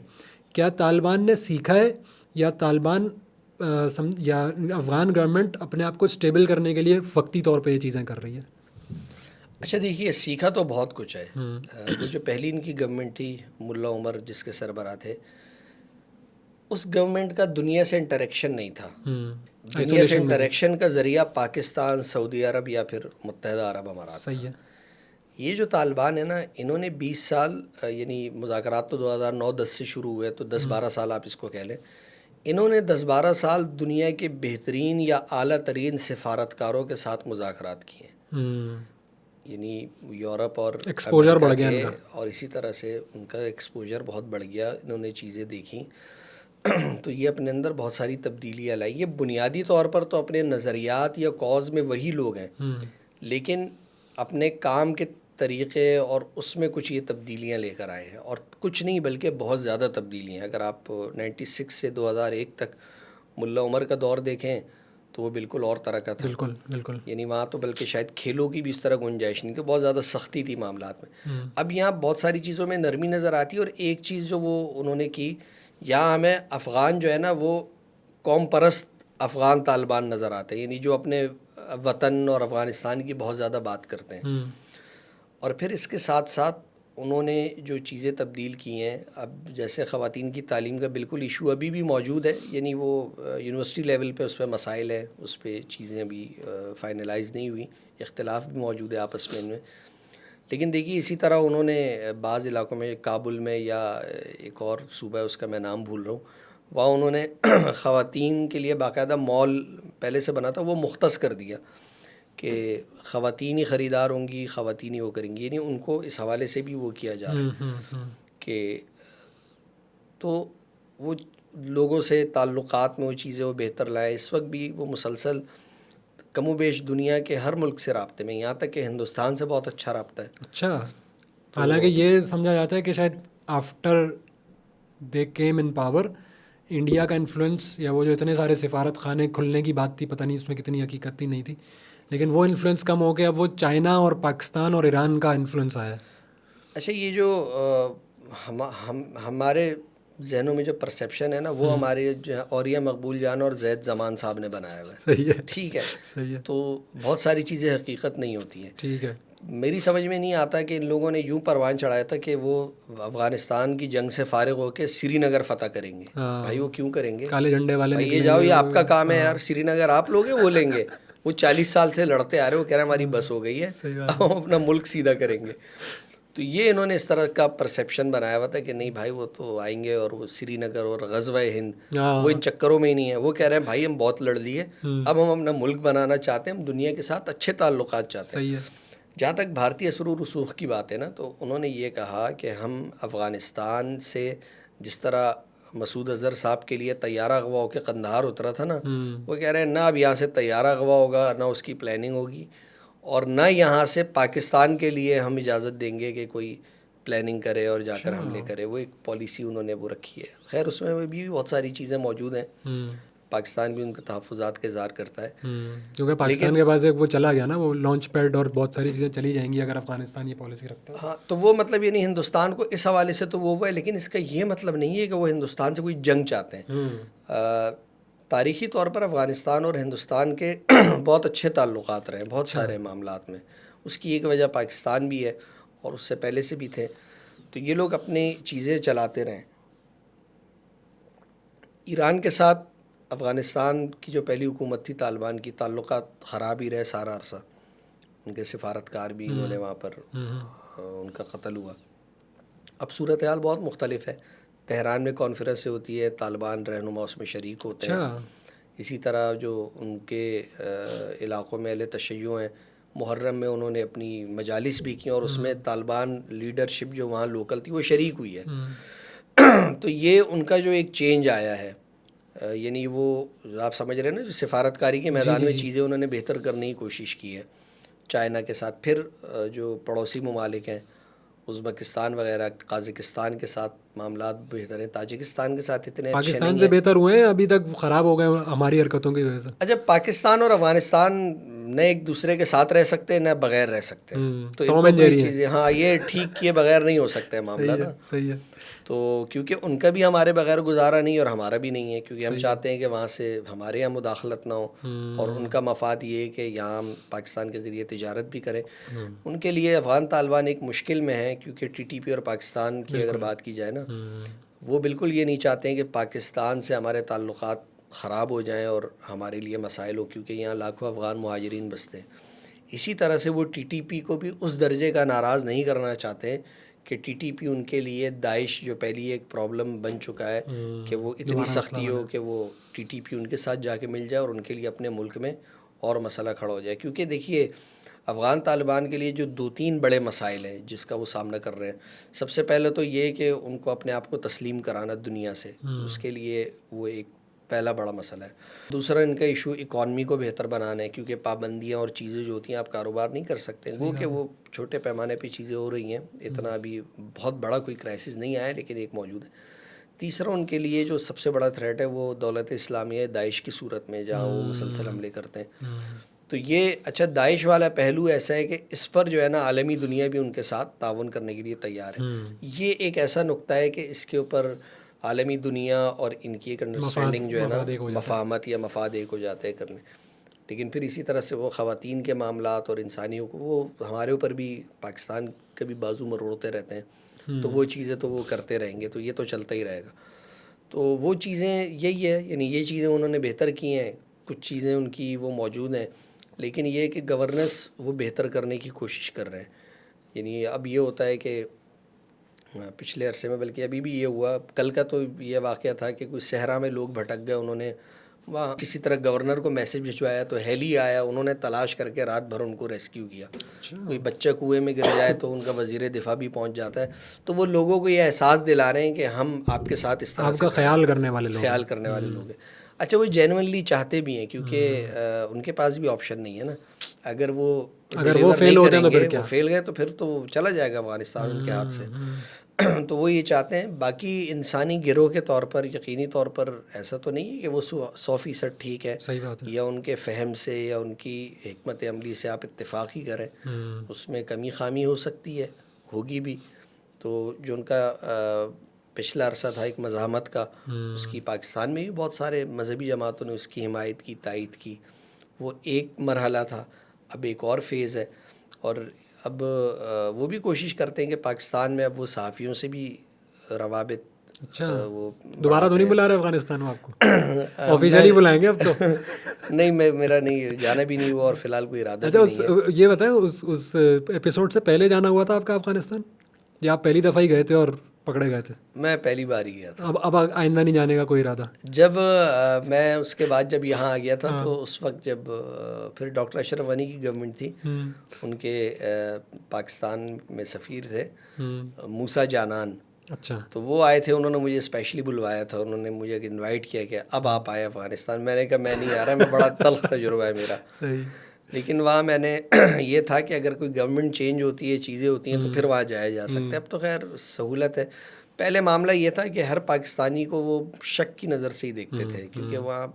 کیا طالبان نے سیکھا ہے یا طالبان یا افغان گورنمنٹ اپنے آپ کو اسٹیبل کرنے کے لیے وقتی طور پہ یہ چیزیں کر رہی ہے؟ اچھا دیکھیے، سیکھا تو بہت کچھ ہے. وہ جو پہلی ان کی گورنمنٹ تھی، ملا عمر جس کے سربراہ تھے، اس گورنمنٹ کا دنیا سے انٹریکشن نہیں تھا. دنیا سے انٹریکشن کا ذریعہ پاکستان، سعودی عرب یا پھر متحدہ عرب امارات. صحیح ہے. یہ جو طالبان ہے نا، انہوں نے 20 سال، یعنی مذاکرات تو 2009-10 سے شروع ہوئے، تو 10-12 سال آپ اس کو کہہ لیں. انہوں نے 10-12 سال دنیا کے بہترین یا اعلیٰ ترین سفارتکاروں کے ساتھ مذاکرات کیے ہیں. یعنی یورپ اور ایکسپوجر بڑھ گیا کے، ان کا، اور اسی طرح سے ان کا ایکسپوجر بہت بڑھ گیا. انہوں نے چیزیں دیکھیں تو یہ اپنے اندر بہت ساری تبدیلیاں لائی. یہ بنیادی طور پر تو اپنے نظریات یا کاز میں وہی لوگ ہیں، لیکن اپنے کام کے طریقے اور اس میں کچھ یہ تبدیلیاں لے کر آئے ہیں. اور کچھ نہیں بلکہ بہت زیادہ تبدیلیاں. اگر آپ 96 سے 2001 تک ملا عمر کا دور دیکھیں تو وہ بالکل اور طرح کا تھا. بالکل بالکل. یعنی وہاں تو بلکہ شاید کھیلوں کی بھی اس طرح گنجائش نہیں تھی، بہت زیادہ سختی تھی معاملات میں. اب یہاں بہت ساری چیزوں میں نرمی نظر آتی ہے. اور ایک چیز جو وہ انہوں نے کی، یہاں ہمیں افغان جو ہے نا وہ قوم پرست افغان طالبان نظر آتے ہیں، یعنی جو اپنے وطن اور افغانستان کی بہت زیادہ بات کرتے ہیں. اور پھر اس کے ساتھ ساتھ انہوں نے جو چیزیں تبدیل کی ہیں، اب جیسے خواتین کی تعلیم کا بالکل ایشو ابھی بھی موجود ہے، یعنی وہ یونیورسٹی لیول پہ اس پہ مسائل ہے، اس پہ چیزیں ابھی فائنلائز نہیں ہوئی، اختلاف بھی موجود ہے آپس میں ان میں. لیکن دیکھیے اسی طرح انہوں نے بعض علاقوں میں، کابل میں یا ایک اور صوبہ ہے اس کا میں نام بھول رہا ہوں، وہاں انہوں نے خواتین کے لیے باقاعدہ مال پہلے سے بنا تھا، وہ مختص کر دیا کہ خواتین ہی خریدار ہوں گی، خواتین ہی وہ کریں گی. یعنی ان کو اس حوالے سے بھی وہ کیا جا رہا ہے کہ تو وہ لوگوں سے تعلقات میں وہ چیزیں وہ بہتر لائیں. اس وقت بھی وہ مسلسل کم و بیش دنیا کے ہر ملک سے رابطے میں، یہاں تک کہ ہندوستان سے بہت اچھا رابطہ ہے. اچھا. حالانکہ یہ سمجھا جاتا ہے کہ شاید after they came in power, India کا انفلوئنس یا وہ جو اتنے سارے سفارت خانے کھلنے کی بات تھی، پتہ نہیں اس میں کتنی حقیقت تھی نہیں تھی، لیکن وہ انفلوئنس کم ہو کے اب وہ چائنا اور پاکستان اور ایران کا انفلوئنس آیا ہے. اچھا، یہ جو ہمارے ذہنوں میں جو پرسیپشن ہے نا، وہ ہمارے جو اوریہ مقبول جان اور زید زمان صاحب نے بنایا ہوا ہے. صحیح ہے. ٹھیک ہے. صحیح ہے. تو بہت ساری چیزیں حقیقت نہیں ہوتی ہیں. ٹھیک ہے. میری سمجھ میں نہیں آتا کہ ان لوگوں نے یوں پروان چڑھایا تھا کہ وہ افغانستان کی جنگ سے فارغ ہو کے سری نگر فتح کریں گے. بھائی وہ کیوں کریں گے؟ کالے جھنڈے والے بھائی یہ جاؤ، یہ آپ کا کام ہے یار. سری نگر آپ لوگ وہ لیں گے. وہ 40 سال سے لڑتے آ رہے، وہ کہہ رہے ہیں ہماری بس ہو گئی ہے، اب ہم اپنا ملک سیدھا کریں گے. تو یہ انہوں نے اس طرح کا پرسیپشن بنایا ہوا تھا کہ نہیں بھائی وہ تو آئیں گے، اور وہ سری نگر اور غزوہ ہند وہ ان چکروں میں ہی نہیں ہے. وہ کہہ رہے ہیں بھائی ہم بہت لڑ لیے، اب ہم اپنا ملک بنانا چاہتے ہیں، ہم دنیا کے ساتھ اچھے تعلقات چاہتے ہیں. صحیح ہے. جہاں تک بھارتی اثر و رسوخ کی بات ہے نا، تو انہوں نے یہ کہا کہ ہم افغانستان سے، جس طرح مسعود اظہر صاحب کے لیے طیارہ اغوا ہو کے قندھار اترا تھا نا، وہ کہہ رہے ہیں نہ اب یہاں سے طیارہ اغوا ہوگا، نہ اس کی پلاننگ ہوگی، اور نہ یہاں سے پاکستان کے لیے ہم اجازت دیں گے کہ کوئی پلاننگ کرے اور جا کر حملے کرے. وہ ایک پالیسی انہوں نے وہ رکھی ہے. خیر اس میں بھی بہت ساری چیزیں موجود ہیں، پاکستان بھی ان کے تحفظات کا اظہار کرتا ہے. کیونکہ پاکستان کے پاس ایک وہ چلا گیا نا، وہ لانچ پیڈ اور بہت ساری چیزیں چلی جائیں گی اگر افغانستان یہ پالیسی رکھتا ہے. ہاں تو وہ مطلب یعنی ہندوستان کو اس حوالے سے تو وہ ہے، لیکن اس کا یہ مطلب نہیں ہے کہ وہ ہندوستان سے کوئی جنگ چاہتے ہیں. تاریخی طور پر افغانستان اور ہندوستان کے بہت اچھے تعلقات رہے بہت سارے معاملات میں. اس کی ایک وجہ پاکستان بھی ہے اور اس سے پہلے سے بھی تھے. تو یہ لوگ اپنی چیزیں چلاتے رہے. ایران کے ساتھ افغانستان کی جو پہلی حکومت تھی طالبان کی، تعلقات خراب ہی رہے سارا عرصہ. ان کے سفارتکار بھی انہوں نے وہاں پر ان کا قتل ہوا. اب صورتحال بہت مختلف ہے. تہران میں کانفرنسیں ہوتی ہے، طالبان رہنما اس میں شریک ہوتے ہیں. اسی طرح جو ان کے علاقوں میں اہل تشیع ہیں، محرم میں انہوں نے اپنی مجالس بھی کی اور اس میں طالبان لیڈرشپ جو وہاں لوکل تھی وہ شریک ہوئی ہے. تو یہ ان کا جو ایک چینج آیا ہے، یعنی وہ آپ سمجھ رہے ہیں نا، جو سفارتکاری کے میدان میں چیزیں انہوں نے بہتر کرنے کی کوشش کی ہے چائنا کے ساتھ. پھر جو پڑوسی ممالک ہیں ازبکستان وغیرہ قازقستان کے ساتھ معاملات بہتر ہیں, تاجکستان کے ساتھ اتنے اچھے پاکستان نہیں سے ہیں. بہتر ہوئے ہیں ابھی تک, خراب ہو گئے ہماری حرکتوں کی وجہ سے. اچھا, پاکستان اور افغانستان نہ ایک دوسرے کے ساتھ رہ سکتے ہیں نہ بغیر رہ سکتے ہیں, تو ان ٹام کو اینڈ اپنی جیری ہے. چیزیں, ہاں یہ ٹھیک کیے بغیر نہیں ہو سکتا ہے معاملہ صحیح ہے, نا. صحیح ہے. تو کیونکہ ان کا بھی ہمارے بغیر گزارا نہیں اور ہمارا بھی نہیں ہے, کیونکہ ہم چاہتے ہیں کہ وہاں سے ہمارے یہاں مداخلت نہ ہو, اور ان کا مفاد یہ ہے کہ یہاں ہم پاکستان کے ذریعے تجارت بھی کریں. ان کے لیے افغان طالبان ایک مشکل میں ہیں, کیونکہ ٹی ٹی پی اور پاکستان کی اگر بات کی جائے نا, وہ بالکل یہ نہیں چاہتے ہیں کہ پاکستان سے ہمارے تعلقات خراب ہو جائیں اور ہمارے لیے مسائل ہو, کیونکہ یہاں لاکھوں افغان مہاجرین بستے ہیں. اسی طرح سے وہ ٹی ٹی پی کو بھی اس درجے کا ناراض نہیں کرنا چاہتے ہیں کہ ٹی ٹی پی ان کے لیے داعش جو پہلی ایک پرابلم بن چکا ہے کہ وہ اتنی سختی ہو کہ وہ ٹی ٹی پی ان کے ساتھ جا کے مل جائے اور ان کے لیے اپنے ملک میں اور مسئلہ کھڑا ہو جائے. کیونکہ دیکھیے افغان طالبان کے لیے جو 2-3 بڑے مسائل ہیں جس کا وہ سامنا کر رہے ہیں, سب سے پہلے تو یہ کہ ان کو اپنے آپ کو تسلیم کرانا دنیا سے, اس کے لیے وہ ایک پہلا بڑا مسئلہ ہے. دوسرا ان کا ایشو اکانومی کو بہتر بنانا ہے, کیونکہ پابندیاں اور چیزیں جو ہوتی ہیں آپ کاروبار نہیں کر سکتے. وہ کہ وہ چھوٹے پیمانے پہ چیزیں ہو رہی ہیں, اتنا ابھی بہت بڑا کوئی کرائسس نہیں آیا لیکن ایک موجود ہے. تیسرا ان کے لیے جو سب سے بڑا تھریٹ ہے وہ دولت اسلامیہ داعش کی صورت میں, جہاں وہ مسلسل حملے کرتے ہیں. تو یہ اچھا داعش والا پہلو ایسا ہے کہ اس پر جو ہے نا عالمی دنیا بھی ان کے ساتھ تعاون کرنے کے لیے تیار ہے. یہ ایک ایسا نقطہ ہے کہ اس کے اوپر عالمی دنیا اور ان کی ایک انڈرسٹینڈنگ جو ہے نا, مفاہمت یا مفاد ایک ہو جاتا ہے کرنے. لیکن پھر اسی طرح سے وہ خواتین کے معاملات اور انسانیوں کو, وہ ہمارے اوپر بھی پاکستان کے بھی بازو مروڑتے رہتے ہیں, تو وہ چیزیں تو وہ کرتے رہیں گے, تو یہ تو چلتا ہی رہے گا. تو وہ چیزیں یہی ہے, یعنی یہ چیزیں انہوں نے بہتر کی ہیں, کچھ چیزیں ان کی وہ موجود ہیں, لیکن یہ کہ گورننس وہ بہتر کرنے کی کوشش کر رہے ہیں. یعنی اب یہ ہوتا ہے کہ پچھلے عرصے میں, بلکہ ابھی بھی یہ ہوا, کل کا تو یہ واقعہ تھا کہ کوئی صحرا میں لوگ بھٹک گئے, انہوں نے وہاں کسی طرح گورنر کو میسج بھجوایا تو ہیلی آیا, انہوں نے تلاش کر کے رات بھر ان کو ریسکیو کیا. کوئی بچہ کنویں میں گر جائے تو ان کا وزیر دفاع بھی پہنچ جاتا ہے. تو وہ لوگوں کو یہ احساس دلا رہے ہیں کہ ہم آپ کے ساتھ اس طرح آپ کا خیال کرنے والے لوگ ہیں. اچھا, وہ جینوئنلی چاہتے بھی ہیں, کیونکہ ان کے پاس بھی آپشن نہیں ہے نا. اگر وہ فیل ہوتے ہیں تو پھر وہ فیل گئے تو پھر تو چلا جائے گا افغانستان ان کے ہاتھ سے. تو وہ یہ چاہتے ہیں. باقی انسانی گروہ کے طور پر یقینی طور پر ایسا تو نہیں ہے کہ وہ 100% ٹھیک ہے, یا ان کے فہم سے یا ان کی حکمت عملی سے آپ اتفاق ہی کریں, اس میں کمی خامی ہو سکتی ہے, ہوگی بھی. تو جو ان کا پچھلا عرصہ تھا ایک مزاحمت کا, اس کی پاکستان میں بھی بہت سارے مذہبی جماعتوں نے اس کی حمایت کی, تائید کی. وہ ایک مرحلہ تھا, اب ایک اور فیز ہے. اور اب وہ بھی کوشش کرتے ہیں کہ پاکستان میں اب وہ صحافیوں سے بھی روابط. اچھا, وہ دوبارہ تو نہیں بلا رہے افغانستان میں آپ کو؟ آفیشلی بلائیں گے اب تو. نہیں, میرا نہیں جانا بھی نہیں ہوا اور فی الحال کوئی ارادہ بھی نہیں ہے. یہ بتائیں, اس ایپیسوڈ سے پہلے جانا ہوا تھا آپ کا افغانستان, یا آپ پہلی دفعہ ہی گئے تھے اور پکڑے گئے تھے؟ میں پہلی بار ہی گیا تھا. اب آئندہ نہیں جانے کا کوئی ارادہ؟ جب میں اس کے بعد جب یہاں آ گیا تھا تو اس وقت جب پھر ڈاکٹر اشرف غنی کی گورنمنٹ تھی, ان کے پاکستان میں سفیر تھے موسیٰ جانان. اچھا, تو وہ آئے تھے, انہوں نے مجھے اسپیشلی بلوایا تھا, انہوں نے مجھے انوائٹ کیا کہ اب آپ آئے افغانستان. میں نے کہا میں نہیں آ رہا, میں بڑا تلخ تجربہ ہے میرا. صحیح. لیکن وہاں میں نے یہ تھا کہ اگر کوئی گورنمنٹ چینج ہوتی ہے, چیزیں ہوتی ہیں, تو پھر وہاں جایا جا سکتا ہے. اب تو خیر سہولت ہے. پہلے معاملہ یہ تھا کہ ہر پاکستانی کو وہ شک کی نظر سے ہی دیکھتے تھے, کیونکہ وہاں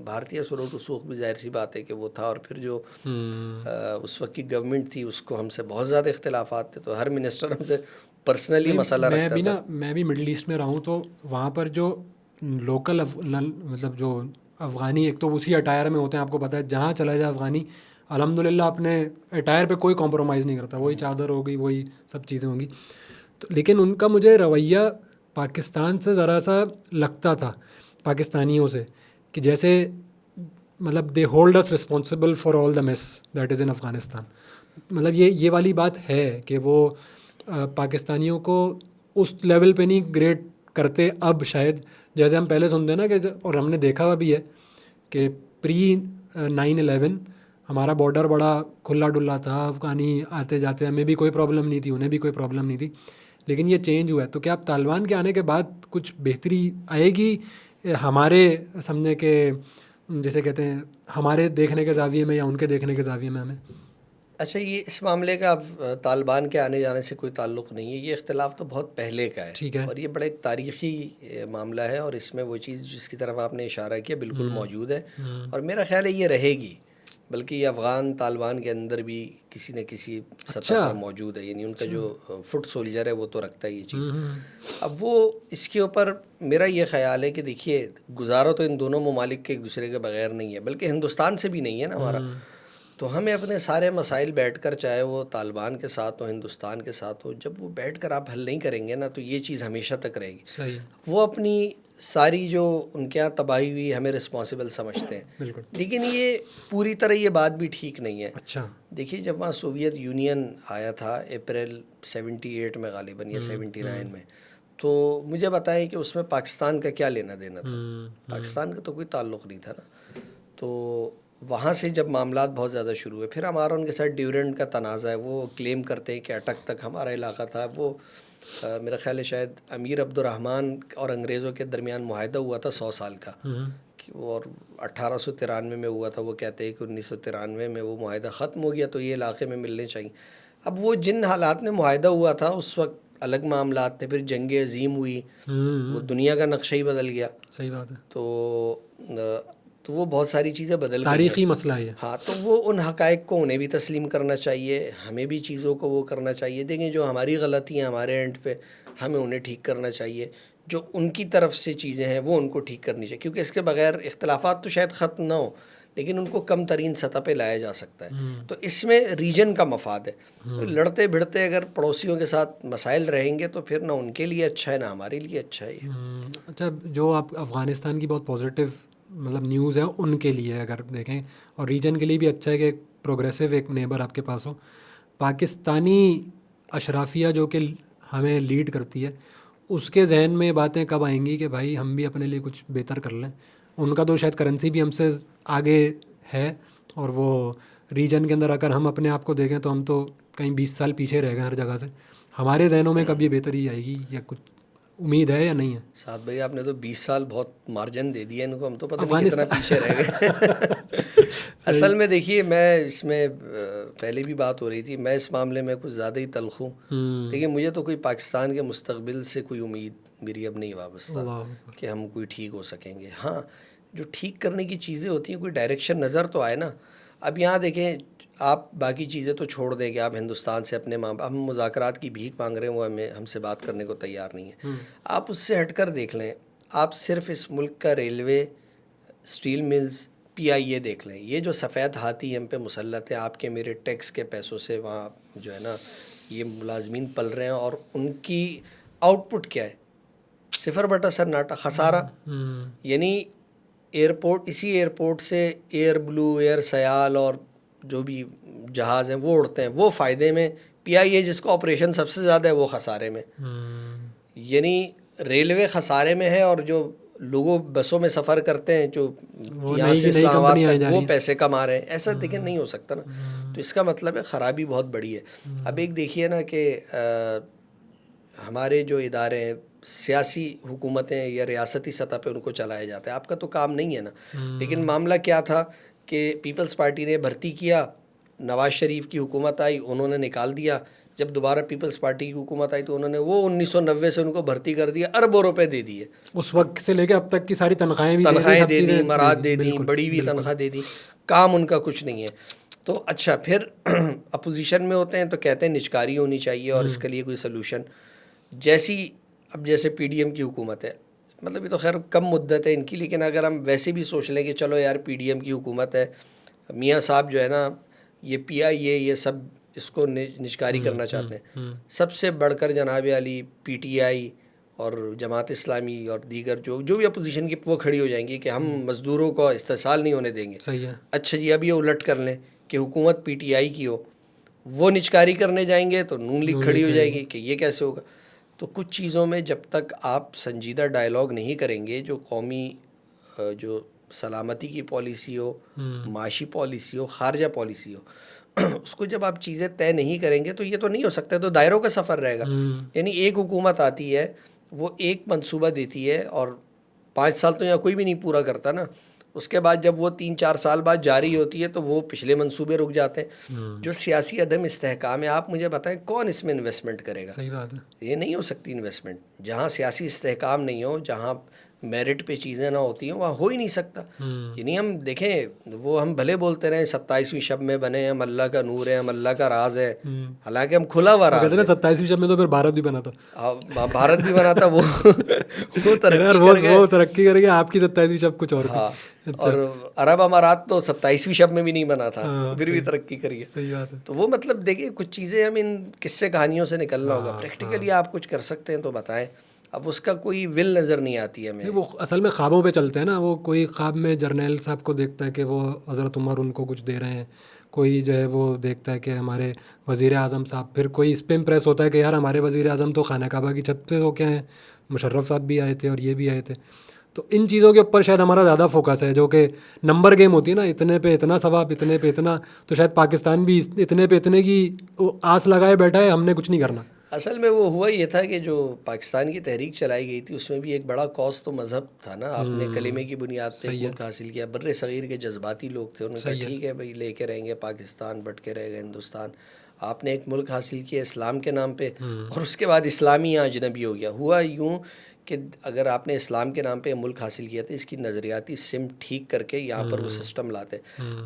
بھارتیہ سلوک رسوخ بھی ظاہر سی بات ہے کہ وہ تھا, اور پھر جو اس وقت کی گورنمنٹ تھی اس کو ہم سے بہت زیادہ اختلافات تھے, تو ہر منسٹر ہم سے پرسنلی مسئلہ رکھتا تھا. میں بھی مڈل ایسٹ میں رہا ہوں, تو وہاں پر جو لوکل مطلب جو افغانی, ایک تو اسی اٹائر میں ہوتے ہیں, آپ کو پتہ ہے جہاں چلا جائے افغانی الحمدللہ اپنے اٹائر پہ کوئی کمپرومائز نہیں کرتا, وہی چادر ہوگی, وہی سب چیزیں ہوں گی. تو لیکن ان کا مجھے رویہ پاکستان سے ذرا سا لگتا تھا, پاکستانیوں سے, کہ جیسے مطلب they hold is responsible for all the mess that is in Afghanistan. مطلب یہ والی بات ہے کہ وہ پاکستانیوں کو اس لیول پہ نہیں گریڈ کرتے اب شاید, جیسے ہم پہلے سنتے ہیں نا کہ, اور ہم نے دیکھا ہوا بھی ہے کہ پری 9/11 ہمارا بارڈر بڑا کھلا ڈلا تھا, افغانی آتے جاتے, ہمیں بھی کوئی پرابلم نہیں تھی, انہیں بھی کوئی پرابلم نہیں تھی. لیکن یہ چینج ہوا ہے, تو کیا اب طالبان کے آنے کے بعد کچھ بہتری آئے گی ہمارے سمجھنے کے, جیسے کہتے ہیں ہمارے دیکھنے کے زاویے میں, یا ان کے دیکھنے کے زاویے میں ہمیں؟ اچھا یہ اس معاملے کا اب طالبان کے آنے جانے سے کوئی تعلق نہیں ہے، یہ اختلاف تو بہت پہلے کا ہے، ٹھیک ہے. اور یہ بڑا ایک تاریخی معاملہ ہے، اور اس میں وہ چیز جس کی طرف آپ نے اشارہ کیا بالکل موجود ہے، اور میرا خیال ہے یہ رہے گی، بلکہ یہ افغان طالبان کے اندر بھی کسی نہ کسی سطح پر موجود ہے، یعنی ان کا جو فٹ سولجر ہے وہ تو رکھتا ہے یہ چیز. اب وہ اس کے اوپر میرا یہ خیال ہے کہ دیکھیے گزارا تو ان دونوں ممالک کے ایک دوسرے کے بغیر نہیں ہے، بلکہ ہندوستان سے بھی نہیں ہے نا ہمارا. تو ہمیں اپنے سارے مسائل بیٹھ کر، چاہے وہ طالبان کے ساتھ ہو ہندوستان کے ساتھ ہو، جب وہ بیٹھ کر آپ حل نہیں کریں گے نا تو یہ چیز ہمیشہ تک رہے گی. صحیح. وہ اپنی ساری جو ان کے یہاں تباہی ہوئی ہمیں رسپانسبل سمجھتے ہیں، بالکل. لیکن یہ پوری طرح یہ بات بھی ٹھیک نہیں ہے. اچھا. دیکھیے جب وہاں سوویت یونین آیا تھا اپریل 78 میں غالباً یا 79 میں، تو مجھے بتائیں کہ اس میں پاکستان کا کیا لینا دینا تھا؟ پاکستان کا تو کوئی تعلق نہیں تھا نا. تو وہاں سے جب معاملات بہت زیادہ شروع ہوئے، پھر ہمارا ان کے ساتھ ڈیورنٹ کا تنازع ہے، وہ کلیم کرتے ہیں کہ اٹک تک ہمارا علاقہ تھا. وہ میرا خیال ہے شاید امیر عبد الرحمن اور انگریزوں کے درمیان معاہدہ ہوا تھا 100 سال کا، اور 1893 میں ہوا تھا. وہ کہتے ہیں کہ 1993 میں وہ معاہدہ ختم ہو گیا تو یہ علاقے میں ملنے چاہیے. اب وہ جن حالات میں معاہدہ ہوا تھا اس وقت الگ معاملات تھے، پھر جنگ عظیم ہوئی، وہ دنیا کا نقشہ ہی بدل گیا. صحیح بات ہے. تو وہ بہت ساری چیزیں بدل گئی ہیں. تاریخی مسئلہ ہے. ہاں تو وہ ان حقائق کو انہیں بھی تسلیم کرنا چاہیے، ہمیں بھی چیزوں کو وہ کرنا چاہیے. دیکھیں جو ہماری غلطیاں ہمارے اینڈ پہ، ہمیں انہیں ٹھیک کرنا چاہیے. جو ان کی طرف سے چیزیں ہیں وہ ان کو ٹھیک کرنی چاہیے، کیونکہ اس کے بغیر اختلافات تو شاید ختم نہ ہوں لیکن ان کو کم ترین سطح پہ لایا جا سکتا ہے. تو اس میں ریجن کا مفاد ہے. لڑتے بھڑتے اگر پڑوسیوں کے ساتھ مسائل رہیں گے تو پھر نہ ان کے لیے اچھا ہے نہ ہمارے لیے اچھا ہے. اچھا، جو آپ افغانستان کی بہت پازیٹیو مطلب نیوز ہے ان کے لیے اگر دیکھیں، اور ریجن کے لیے بھی اچھا ہے کہ پروگریسو ایک نیبر آپ کے پاس ہو. پاکستانی اشرافیہ جو کہ ہمیں لیڈ کرتی ہے، اس کے ذہن میں یہ باتیں کب آئیں گی کہ بھائی ہم بھی اپنے لیے کچھ بہتر کر لیں؟ ان کا تو شاید کرنسی بھی ہم سے آگے ہے، اور وہ ریجن کے اندر اگر ہم اپنے آپ کو دیکھیں تو ہم تو کہیں 20 سال پیچھے رہ گئے ہر جگہ سے. ہمارے ذہنوں میں کب یہ بہتری آئے گی، یا کچھ امید ہے یا نہیں ہے؟ سعد بھائی آپ نے تو 20 سال بہت مارجن دے دیا ان کو، ہم تو پتہ نہیں کتنا پیچھے رہ گئے. اصل میں دیکھیے میں اس میں پہلے بھی بات ہو رہی تھی، میں اس معاملے میں کچھ زیادہ ہی تلخ ہوں. لیکن مجھے تو کوئی پاکستان کے مستقبل سے کوئی امید میری اب نہیں وابستہ کہ ہم کوئی ٹھیک ہو سکیں گے. ہاں جو ٹھیک کرنے کی چیزیں ہوتی ہیں کوئی ڈائریکشن نظر تو آئے نا. اب یہاں دیکھیں آپ باقی چیزیں تو چھوڑ دیں کہ آپ ہندوستان سے اپنے ہم مذاکرات کی بھیک مانگ رہے ہیں، وہ ہم سے بات کرنے کو تیار نہیں ہے. آپ اس سے ہٹ کر دیکھ لیں، آپ صرف اس ملک کا ریلوے، اسٹیل ملز، PIA دیکھ لیں. یہ جو سفید ہاتھی ہم پہ مسلط ہیں آپ کے میرے ٹیکس کے پیسوں سے، وہاں جو ہے نا یہ ملازمین پل رہے ہیں، اور ان کی آؤٹ پٹ کیا ہے؟ 0/سناٹا، خسارہ. یعنی ایئرپورٹ، اسی ایئرپورٹ سے ایئر بلو، ایئر سیال اور جو بھی جہاز ہیں وہ اڑتے ہیں، وہ فائدے میں. PIA جس کو آپریشن سب سے زیادہ ہے وہ خسارے میں. یعنی ریلوے خسارے میں ہے، اور جو لوگوں بسوں میں سفر کرتے ہیں جو یہاں سے اسلام آباد تک وہ پیسے کما رہے ہیں. ایسا دیکھیں نہیں ہو سکتا نا. تو اس کا مطلب ہے خرابی بہت بڑی ہے. اب ایک دیکھیے نا کہ ہمارے جو ادارے ہیں، سیاسی حکومتیں یا ریاستی سطح پہ ان کو چلایا جاتا ہے. آپ کا تو کام نہیں ہے نا. لیکن معاملہ کیا تھا کہ پیپلز پارٹی نے بھرتی کیا، نواز شریف کی حکومت آئی انہوں نے نکال دیا. جب دوبارہ پیپلز پارٹی کی حکومت آئی تو انہوں نے وہ 1990 سے ان کو بھرتی کر دیا، اربوں روپے دے دیے. اس وقت سے لے کے اب تک کی ساری تنخواہیں دے دی، مراد دے دی، بڑی ہوئی تنخواہ دے دی. کام ان کا کچھ نہیں ہے. تو اچھا پھر اپوزیشن میں ہوتے ہیں تو کہتے ہیں نچکاری ہونی چاہیے اور اس کے لیے کوئی سلوشن. اب جیسے PDM کی حکومت ہے، مطلب یہ تو خیر کم مدت ہے ان کی، لیکن اگر ہم ویسے بھی سوچ لیں کہ چلو یار PDM کی حکومت ہے، میاں صاحب جو ہے نا یہ PIA یہ سب اس کو نچکاری کرنا چاہتے ہیں. سب سے بڑھ کر جناب علی PTI اور جماعت اسلامی اور دیگر جو بھی اپوزیشن کی وہ کھڑی ہو جائیں گی کہ ہم مزدوروں کو استحصال نہیں ہونے دیں گے. صحیح ہے. اچھا جی اب یہ الٹ کر لیں کہ حکومت PTI کی ہو، وہ نچکاری کرنے جائیں گے تو نون لیگ کھڑی ہو جائے گی کہ یہ کیسے ہوگا. تو کچھ چیزوں میں جب تک آپ سنجیدہ ڈائلاگ نہیں کریں گے، جو قومی جو سلامتی کی پالیسی ہو، معاشی پالیسی ہو، خارجہ پالیسی ہو، اس کو جب آپ چیزیں طے نہیں کریں گے تو یہ تو نہیں ہو سکتا. تو دائروں کا سفر رہے گا. یعنی ایک حکومت آتی ہے، وہ ایک منصوبہ دیتی ہے اور 5 سال تو یہاں کوئی بھی نہیں پورا کرتا نا. اس کے بعد جب وہ 3-4 سال بعد جاری ہوتی ہے تو وہ پچھلے منصوبے رک جاتے ہیں. جو سیاسی عدم استحکام ہے، آپ مجھے بتائیں کون اس میں انویسٹمنٹ کرے گا؟ صحیح بات ہے. یہ نہیں ہو سکتی انویسٹمنٹ. جہاں سیاسی استحکام نہیں ہو، جہاں میرٹ پہ چیزیں نہ ہوتی ہیں، وہاں ہو ہی نہیں سکتا. یعنی ہم دیکھیں، وہ ہم بھلے بولتے رہے 27ویں شب میں بنے، ہم اللہ کا نور ہے، ہم اللہ کا راز ہے، حالانکہ ہم کھلا ہوا راز ہے. 27ویں شب میں تو پھر بھارت بھی بنا تھا. بھارت بھی بنا تھا. وہ ترقی کر گئے. وہ ترقی کر گیا، آپ کی 27ویں شب کچھ اور تھی. ہاں، اور عرب امارات تو 27ویں شب میں بھی نہیں بنا تھا، پھر بھی ترقی کری. صحیح بات ہے. تو وہ مطلب دیکھیے، کچھ چیزیں ہم ان قصے کہانیوں سے نکلنا ہوگا. پریکٹیکلی آپ کچھ کر سکتے ہیں تو بتائیں. اب اس کا کوئی ول نظر نہیں آتی ہے ہمیں. وہ اصل میں خوابوں پہ چلتے ہیں نا. وہ کوئی خواب میں جرنیل صاحب کو دیکھتا ہے کہ وہ حضرت عمر ان کو کچھ دے رہے ہیں، کوئی جو ہے وہ دیکھتا ہے کہ ہمارے وزیر اعظم صاحب، پھر کوئی اس پہ امپریس ہوتا ہے کہ یار ہمارے وزیر اعظم تو خانہ کعبہ کی چھت پہ ہو کے ہیں، مشرف صاحب بھی آئے تھے اور یہ بھی آئے تھے. تو ان چیزوں کے اوپر شاید ہمارا زیادہ فوکس ہے، جو کہ نمبر گیم ہوتی ہے نا، اتنے پہ اتنا ثواب، اتنے پہ اتنا. تو شاید پاکستان بھی اتنے پہ اتنے کی آس لگائے بیٹھا ہے، ہم نے کچھ نہیں کرنا. اصل میں وہ ہوا یہ تھا کہ جو پاکستان کی تحریک چلائی گئی تھی، اس میں بھی ایک بڑا کاز تو مذہب تھا نا. آپ نے کلمے کی بنیاد پہ ملک حاصل کیا. بر صغیر کے جذباتی لوگ تھے، انہوں نے کہا ٹھیک ہے بھائی، لے کے رہیں گے پاکستان، بٹ کے رہے گا ہندوستان. آپ نے ایک ملک حاصل کیا اسلام کے نام پہ، اور اس کے بعد اسلامی یہاں اجنبی ہو گیا. ہوا یوں کہ اگر آپ نے اسلام کے نام پہ ملک حاصل کیا تھا، اس کی نظریاتی سمت ٹھیک کر کے یہاں پر وہ سسٹم لاتے.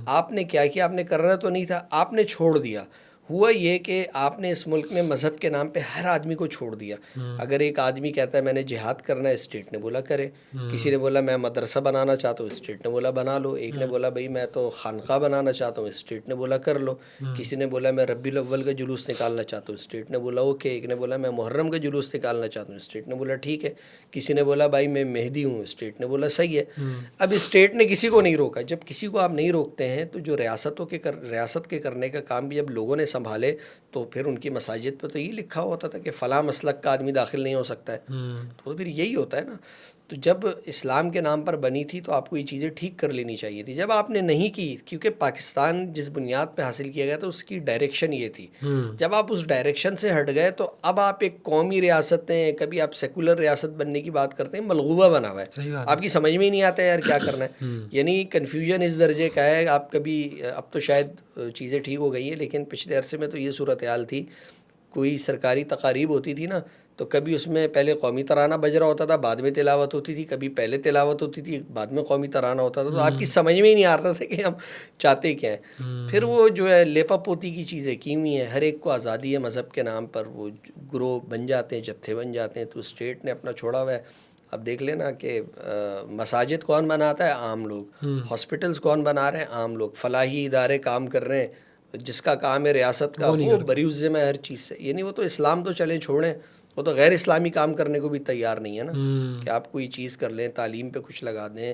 آپ نے کیا کیا؟ آپ نے کرنا تو نہیں تھا، آپ نے چھوڑ دیا. ہوا یہ کہ آپ نے اس ملک میں مذہب کے نام پہ ہر آدمی کو چھوڑ دیا. اگر ایک آدمی کہتا ہے میں نے جہاد کرنا ہے، اسٹیٹ نے بولا کرے. کسی نے بولا میں مدرسہ بنانا چاہتا ہوں، اسٹیٹ نے بولا بنا لو. ایک نے بولا بھائی میں تو خانقاہ بنانا چاہتا ہوں، اسٹیٹ نے بولا کر لو. کسی نے بولا میں ربیع الاول کا جلوس نکالنا چاہتا ہوں، اسٹیٹ نے بولا اوکے. ایک نے بولا میں محرم کا جلوس نکالنا چاہتا ہوں، اسٹیٹ نے بولا ٹھیک ہے. کسی نے بولا بھائی میں مہدی ہوں، اسٹیٹ نے بولا صحیح ہے. اب اسٹیٹ نے کسی کو نہیں روکا. جب کسی کو آپ نہیں روکتے ہیں تو جو ریاست کے کرنے کا کام بھی جب لوگوں نے سنبھالے، تو پھر ان کی مساجد پہ تو یہ لکھا ہوتا تھا کہ فلاں مسلک کا آدمی داخل نہیں ہو سکتا ہے. تو پھر یہی ہوتا ہے نا. تو جب اسلام کے نام پر بنی تھی تو آپ کو یہ چیزیں ٹھیک کر لینی چاہیے تھی. جب آپ نے نہیں کی، کیونکہ پاکستان جس بنیاد پہ حاصل کیا گیا تھا اس کی ڈائریکشن یہ تھی. جب آپ اس ڈائریکشن سے ہٹ گئے تو اب آپ ایک قومی ریاست ہیں، کبھی آپ سیکولر ریاست بننے کی بات کرتے ہیں، ملغوبہ بنا ہوا ہے. آپ کی سمجھ میں ہی نہیں آتا ہے یار کیا کرنا ہے. یعنی کنفیوژن اس درجے کا ہے. آپ کبھی، اب تو شاید چیزیں ٹھیک ہو گئی ہیں، لیکن پچھلے عرصے میں تو یہ صورتحال تھی. کوئی سرکاری تقاریب ہوتی تھی نا، تو کبھی اس میں پہلے قومی ترانہ بج رہا ہوتا تھا، بعد میں تلاوت ہوتی تھی. کبھی پہلے تلاوت ہوتی تھی، بعد میں قومی ترانہ ہوتا تھا. تو آپ کی سمجھ میں ہی نہیں آتا تھا کہ ہم چاہتے کیا ہیں. پھر وہ جو ہے لیپا پوتی کی چیزیں کی ہوئی ہیں. ہر ایک کو آزادی ہے مذہب کے نام پر، وہ گروہ بن جاتے ہیں، جتھے بن جاتے ہیں. تو اسٹیٹ نے اپنا چھوڑا ہوا ہے. اب دیکھ لینا کہ مساجد کون بناتا ہے؟ عام لوگ. ہاسپٹلس کون بنا رہے ہیں؟ عام لوگ. فلاحی ادارے کام کر رہے ہیں، جس کا کام ہے ریاست کا، وہ بری الذمہ ہے ہر چیز سے. یعنی وہ تو اسلام تو چلیں چھوڑیں، وہ تو غیر اسلامی کام کرنے کو بھی تیار نہیں ہے نا. کہ آپ کوئی چیز کر لیں، تعلیم پہ کچھ لگا دیں،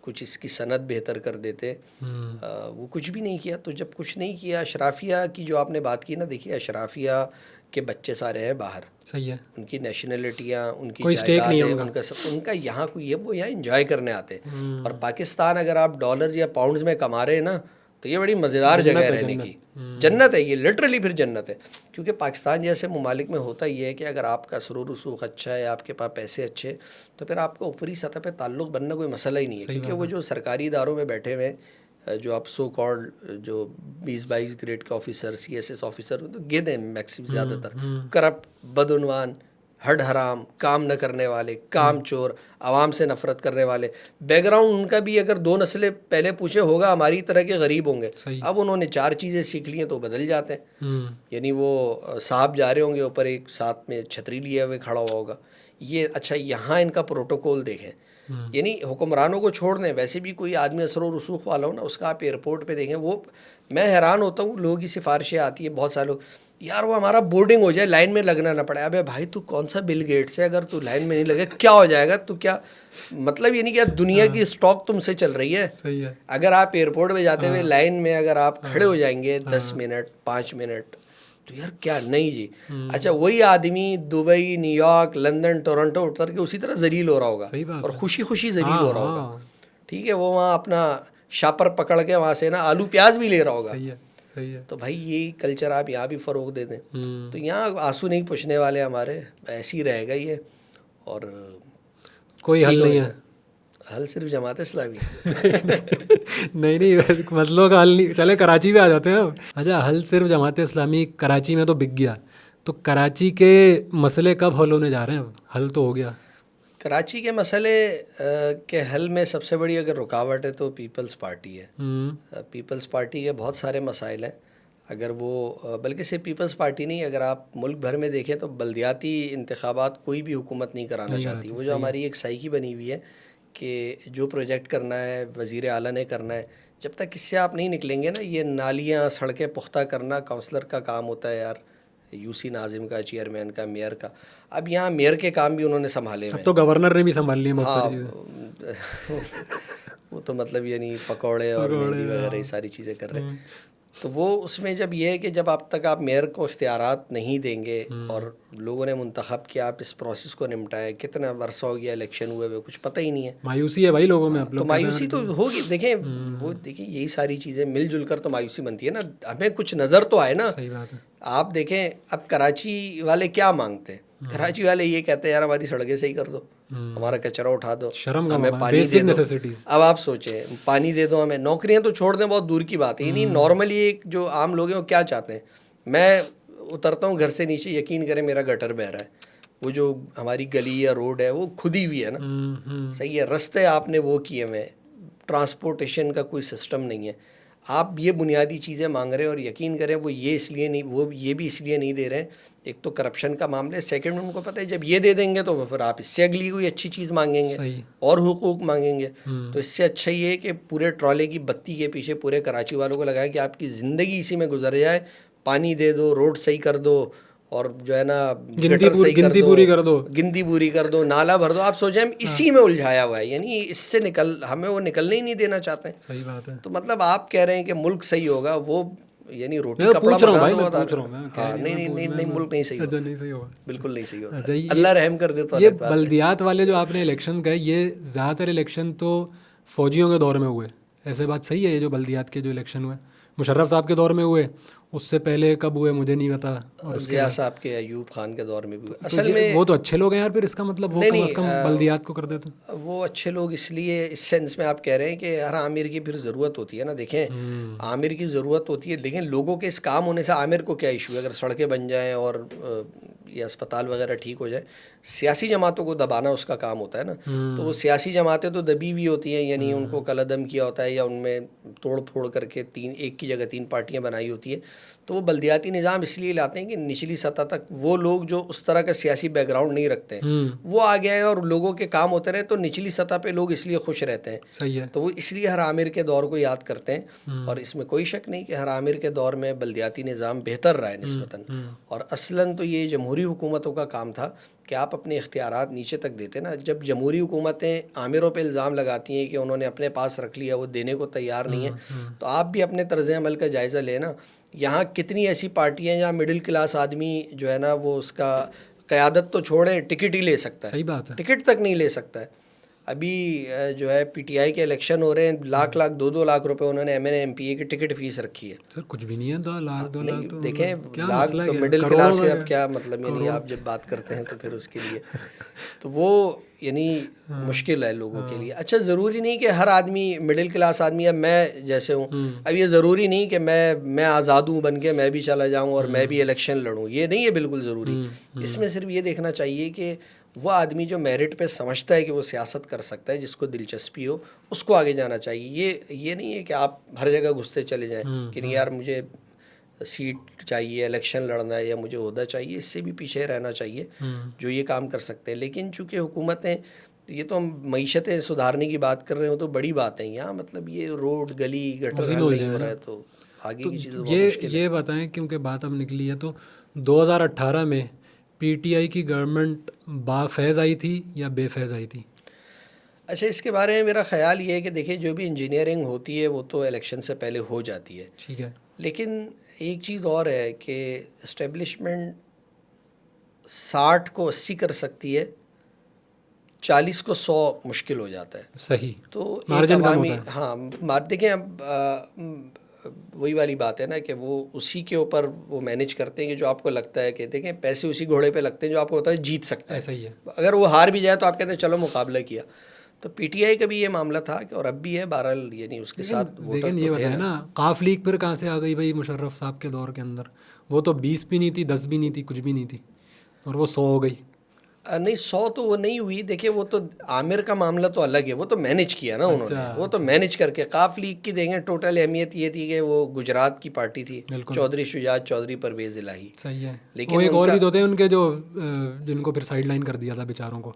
کچھ اس کی صنعت بہتر کر دیتے. وہ کچھ بھی نہیں کیا. تو جب کچھ نہیں کیا، اشرافیہ کی جو آپ نے بات کی نا، دیکھیے اشرافیہ کے بچے سارے ہیں باہر. صحیح ہے. ان کی نیشنلٹیاں، ان کی جائیداد ہے، ان کا یہاں کوئی ہے، وہ یہاں انجوائے کرنے آتے. اور پاکستان اگر آپ ڈالرز یا پاؤنڈز میں کما رہے ہیں نا، تو یہ بڑی مزیدار جگہ ہے رہنے کی. جنت ہے یہ، لٹرلی پھر جنت ہے. کیونکہ پاکستان جیسے ممالک میں ہوتا یہ ہے کہ اگر آپ کا سرور رسوخ اچھا ہے، آپ کے پاس پیسے اچھے، تو پھر آپ کو اوپری سطح پہ تعلق بننا کوئی مسئلہ ہی نہیں ہے. کیونکہ وہ جو سرکاری اداروں میں بیٹھے ہوئے ہیں، جو آپ سو کالڈ جو 20-22 گریڈ کے آفیسر، CSS آفیسر، تو گد ہیں میکسیم زیادہ تر، کرپٹ، بدعنوان، ہڈ حرام، کام نہ کرنے والے، کام چور، عوام سے نفرت کرنے والے. بیک گراؤنڈ ان کا بھی اگر 2 نسلیں پہلے پوچھے ہوگا ہماری طرح کے غریب ہوں گے. اب انہوں نے 4 چیزیں سیکھ لی ہیں تو بدل جاتے ہیں. یعنی وہ صاحب جا رہے ہوں گے اوپر، ایک ساتھ میں چھتری لیے ہوئے کھڑا ہوا ہوگا. یہ اچھا یہاں ان کا پروٹوکول دیکھیں. یعنی حکمرانوں کو چھوڑ دیں، ویسے بھی کوئی آدمی اثر و رسوخ والا ہو نا، اس کا آپ ایئرپورٹ پہ دیکھیں. وہ میں حیران ہوتا ہوں، لوگوں کی سفارشیں آتی ہیں، بہت سارے لوگ، یار وہ ہمارا بورڈنگ ہو جائے، لائن میں لگنا نہ پڑے. ابے بھائی تو کون سا بل گیٹس ہے؟ اگر تو لائن میں نہیں لگے کیا ہو جائے گا؟ تو کیا مطلب؟ یہ نہیں کہ دنیا کی اسٹاک تم سے چل رہی ہے. صحیح ہے. اگر آپ ایئرپورٹ پہ جاتے ہوئے لائن میں اگر آپ کھڑے ہو جائیں گے 10 منٹ 5 منٹ، تو یار کیا نہیں جی. اچھا وہی آدمی Dubai, new York, London, Toronto Uttar کے اسی طرح ذلیل ہو رہا ہوگا، اور خوشی خوشی ذلیل ہو رہا ہوگا. ٹھیک ہے، وہ وہاں اپنا شاپر پکڑ کے وہاں سے نا آلو پیاز بھی لے رہا ہوگا. تو بھائی یہی کلچر آپ یہاں بھی فروغ دے دیں تو یہاں آنسو نہیں پوچھنے والے ہمارے، ایسے ہی رہے گا یہ، اور کوئی حل نہیں ہے. حل صرف جماعت اسلامی. نہیں مسئلوں کا حل نہیں, چلے کراچی پہ آ جاتے ہیں اب. اچھا حل صرف جماعت اسلامی کراچی میں تو بک گیا, تو کراچی کے مسئلے کب حل ہونے جا رہے ہیں؟ اب حل تو ہو گیا. کراچی کے مسئلے کے حل میں سب سے بڑی اگر رکاوٹ ہے تو پیپلز پارٹی ہے. پیپلز پارٹی کے بہت سارے مسائل ہیں. اگر وہ بلکہ صرف پیپلز پارٹی نہیں, اگر آپ ملک بھر میں دیکھیں تو بلدیاتی انتخابات کوئی بھی حکومت نہیں کرانا چاہتی. وہ جو ہماری ایک سائیکی بنی ہوئی ہے کہ جو پروجیکٹ کرنا ہے وزیر اعلیٰ نے کرنا ہے, جب تک اس سے آپ نہیں نکلیں گے نا, یہ نالیاں سڑکیں پختہ کرنا کونسلر کا کام ہوتا ہے یار, یو سی ناظم کا, چیئرمین کا, میئر کا. اب یہاں میئر کے کام بھی انہوں نے سنبھالے ہوئے اب تو گورنر نے بھی سنبھال لی بہت ہاں, ساری چیزیں. وہ تو مطلب یعنی پکوڑے اور مہندی وغیرہ یہ ساری چیزیں کر رہے ہیں. تو وہ اس میں جب یہ ہے کہ جب اب تک آپ میئر کو اختیارات نہیں دیں گے اور لوگوں نے منتخب کیا, آپ اس پروسیس کو نمٹائیں, کتنا عرصہ ہو گیا الیکشن ہوئے ہوئے کچھ پتہ ہی نہیں ہے. مایوسی ہے بھائی لوگوں میں. تو مایوسی تو ہوگی. دیکھیں وہ دیکھیں یہی ساری چیزیں مل جل کر تو مایوسی بنتی ہے نا. ہمیں کچھ نظر تو آئے نا. صحیح بات ہے. آپ دیکھیں اب کراچی والے کیا مانگتے ہیں. کراچی والے یہ کہتے ہیں یار ہماری سڑکیں صحیح کر دو, ہمارا کچرا اٹھا دو, ہمیں پانی دے دو. اب آپ سوچیں پانی دے دو, ہمیں نوکریاں تو چھوڑ دیں, بہت دور کی بات ہے. یعنی نارملی ایک جو عام لوگ ہیں وہ کیا چاہتے ہیں, میں اترتا ہوں گھر سے نیچے, یقین کریں میرا گٹر بہ رہا ہے, وہ جو ہماری گلی یا روڈ ہے وہ کھدی ہوئی ہے نا, صحیح ہے, رستے آپ نے وہ کیے ہوئے, ٹرانسپورٹیشن کا کوئی سسٹم نہیں ہے. آپ یہ بنیادی چیزیں مانگ رہے ہیں اور یقین کریں وہ یہ اس لیے نہیں, وہ یہ بھی اس لیے نہیں دے رہے ہیں. ایک تو کرپشن کا معاملہ ہے, سیکنڈ ان کو پتہ ہے جب یہ دے دیں گے تو پھر آپ اس سے اگلی کوئی اچھی چیز مانگیں گے اور حقوق مانگیں گے. تو اس سے اچھا یہ ہے کہ پورے ٹرالے کی بتی کے پیچھے پورے کراچی والوں کو لگائیں کہ آپ کی زندگی اسی میں گزر جائے, پانی دے دو, روڈ صحیح کر دو, اور جو ہے نا گٹر صحیح کر دو, گنتی پوری کر دو, نالا بھر دو. آپ سوچیں ہم اسی میں الجھایا ہوا ہے, یعنی اس سے ہمیں وہ نکلنے ہی نہیں دینا چاہتے ہیں. صحیح بات ہے. تو مطلب آپ کہہ رہے ہیں کہ ملک صحیح ہوگا, وہ یعنی روٹی میں کپڑا پوچھ رہا ہوں مکان بھائی, تو میں پوچھ رہا ہوں, میں نہیں ملک نہیں صحیح ہوتا, نہیں صحیح ہوگا, بالکل نہیں صحیح ہوتا. یہ اللہ رحم کر دے تو یہ الگ بات ہے. بلدیات والے جو آپ نے الیکشن گئے, یہ زیادہ تر الیکشن تو فوجیوں کے دور میں ہوئے, ایسے بات صحیح ہے؟ یہ جو بلدیات کے جو الیکشن ہوئے مشرف صاحب کے دور میں ہوئے, اس سے پہلے کب ہوئے مجھے نہیں پتا, اور ضیاء صاحب کے, ایوب خان کے دور میں بھی ہوئے. اصل میں وہ تو اچھے لوگ ہیں یار, پھر اس کا مطلب وہ کم از کم بلدیات کو کر دیتے. وہ اچھے لوگ اس لیے اس سینس میں آپ کہہ رہے ہیں کہ ہر عامر کی پھر ضرورت ہوتی ہے نا. دیکھیں عامر کی ضرورت ہوتی ہے, لیکن لوگوں کے اس کام ہونے سے عامر کو کیا ایشو ہے؟ اگر سڑکیں بن جائیں اور یہ اسپتال وغیرہ ٹھیک ہو جائے, سیاسی جماعتوں کو دبانا اس کا کام ہوتا ہے نا. تو وہ سیاسی جماعتیں تو دبی ہوئی ہوتی ہیں, یعنی ان کو کلعدم کیا ہوتا ہے یا ان میں توڑ پھوڑ کر کے ایک کی جگہ 3 پارٹیاں بنائی ہوتی ہے. تو وہ بلدیاتی نظام اس لیے لاتے ہیں کہ نچلی سطح تک وہ لوگ جو اس طرح کا سیاسی بیک گراؤنڈ نہیں رکھتے ہیں وہ آگے آئیں اور لوگوں کے کام ہوتے رہے, تو نچلی سطح پہ لوگ اس لیے خوش رہتے ہیں. صحیح ہے. تو وہ اس لیے ہر عامر کے دور کو یاد کرتے ہیں, اور اس میں کوئی شک نہیں کہ ہر عامر کے دور میں بلدیاتی نظام بہتر رہا ہے نسبتاً. اور اصلاً تو یہ جمہوری حکومتوں کا کام تھا کہ آپ اپنے اختیارات نیچے تک دیتے نا. جب جمہوری حکومتیں عامروں پہ الزام لگاتی ہیں کہ انہوں نے اپنے پاس رکھ لیا, وہ دینے کو تیار نہیں ہے, تو آپ بھی اپنے طرز عمل کا جائزہ لینا. یہاں کتنی ایسی پارٹیاں جہاں مڈل کلاس آدمی جو ہے نا وہ اس کا قیادت تو چھوڑیں, ٹکٹ ہی لے سکتا ہے. صحیح بات ہے. ٹکٹ تک نہیں لے سکتا ہے. ابھی جو ہے پی ٹی آئی کے الیکشن ہو رہے ہیں, لاکھ 2 لاکھ روپے انہوں نے M N A M P A کی ٹکٹ فیس رکھی ہے. سر کچھ بھی نہیں ہے, 2 لاکھ 2 لاکھ تو دیکھیں لاکھ تو مڈل کلاس ہے, اب کیا مطلب, یعنی آپ جب بات کرتے ہیں تو پھر اس کے لیے تو وہ یعنی مشکل ہے لوگوں کے لیے. اچھا ضروری نہیں کہ ہر آدمی مڈل کلاس آدمی ہے, میں جیسے ہوں, اب یہ ضروری نہیں کہ میں آزاد ہوں بن کے میں بھی چلا جاؤں اور میں بھی الیکشن لڑوں, یہ نہیں ہے بالکل ضروری. اس میں صرف یہ دیکھنا چاہیے کہ وہ آدمی جو میرٹ پہ سمجھتا ہے کہ وہ سیاست کر سکتا ہے, جس کو دلچسپی ہو, اس کو آگے جانا چاہیے. یہ نہیں ہے کہ آپ ہر جگہ گھستے چلے جائیں کہ نہیں یار مجھے سیٹ چاہیے, الیکشن لڑنا ہے, یا مجھے عہدہ چاہیے. اس سے بھی پیچھے رہنا چاہیے جو یہ کام کر سکتے ہیں. لیکن چونکہ حکومتیں, یہ تو ہم معیشتیں سدھارنے کی بات کر رہے ہوں تو بڑی بات ہے, یہاں مطلب یہ روڈ گلی گٹر حل نہیں ہو رہا ہے, تو آگے کی چیزیں بہت مشکل ہے. یہ بتائیں, کیونکہ بات اب نکلی ہے, تو 2018 میں پی ٹی آئی کی گورنمنٹ با فیض آئی تھی یا بے فیض آئی تھی؟ اچھا, اس کے بارے میں میرا خیال یہ ہے کہ دیکھیں جو بھی انجینئرنگ ہوتی ہے وہ تو الیکشن سے پہلے ہو جاتی ہے, ٹھیک ہے, لیکن ایک چیز اور ہے کہ اسٹیبلشمنٹ 60 کو 80 کر سکتی ہے, 40 کو 100 مشکل ہو جاتا ہے. صحیح, تو مارجن کم ہوتا ہے. ہاں دیکھیں اب وہی والی بات ہے نا کہ وہ اسی کے اوپر وہ مینیج کرتے ہیں کہ جو آپ کو لگتا ہے کہ دیکھیں پیسے اسی گھوڑے پہ لگتے ہیں جو آپ کو ہوتا ہے جیت سکتا ہے. ایسا ہی ہے. اگر وہ ہار بھی جائے تو آپ کہتے ہیں چلو مقابلہ کیا. تو پی ٹی آئی کا بھی یہ معاملہ تھا کہ اور اب بھی ہے بہرحال، یعنی اس کے ساتھ لیکن یہ بتائیں نا قاف لیگ پھر کہاں سے آ گئی بھائی مشرف صاحب کے دور کے اندر؟ وہ تو 20 بھی نہیں تھی، 10 بھی نہیں تھی، کچھ بھی نہیں تھی، اور وہ 100 ہو گئی. نہیں 100 تو وہ نہیں ہوئی. دیکھیں وہ تو عامر کا معاملہ تو الگ ہے، وہ تو مینج کیا نا انہوں نے، وہ تو مینج کر کے. قاف لیگ کی دیکھیں ٹوٹل اہمیت یہ تھی کہ وہ گجرات کی پارٹی تھی، چودھری شجاعت چودھری پرویز الہی. صحیح ہے. لیکن وہ ایک اور بھی تو تھے ان کے جو جن کو پھر سائڈ لائن کر دیا تھا بیچاروں کو،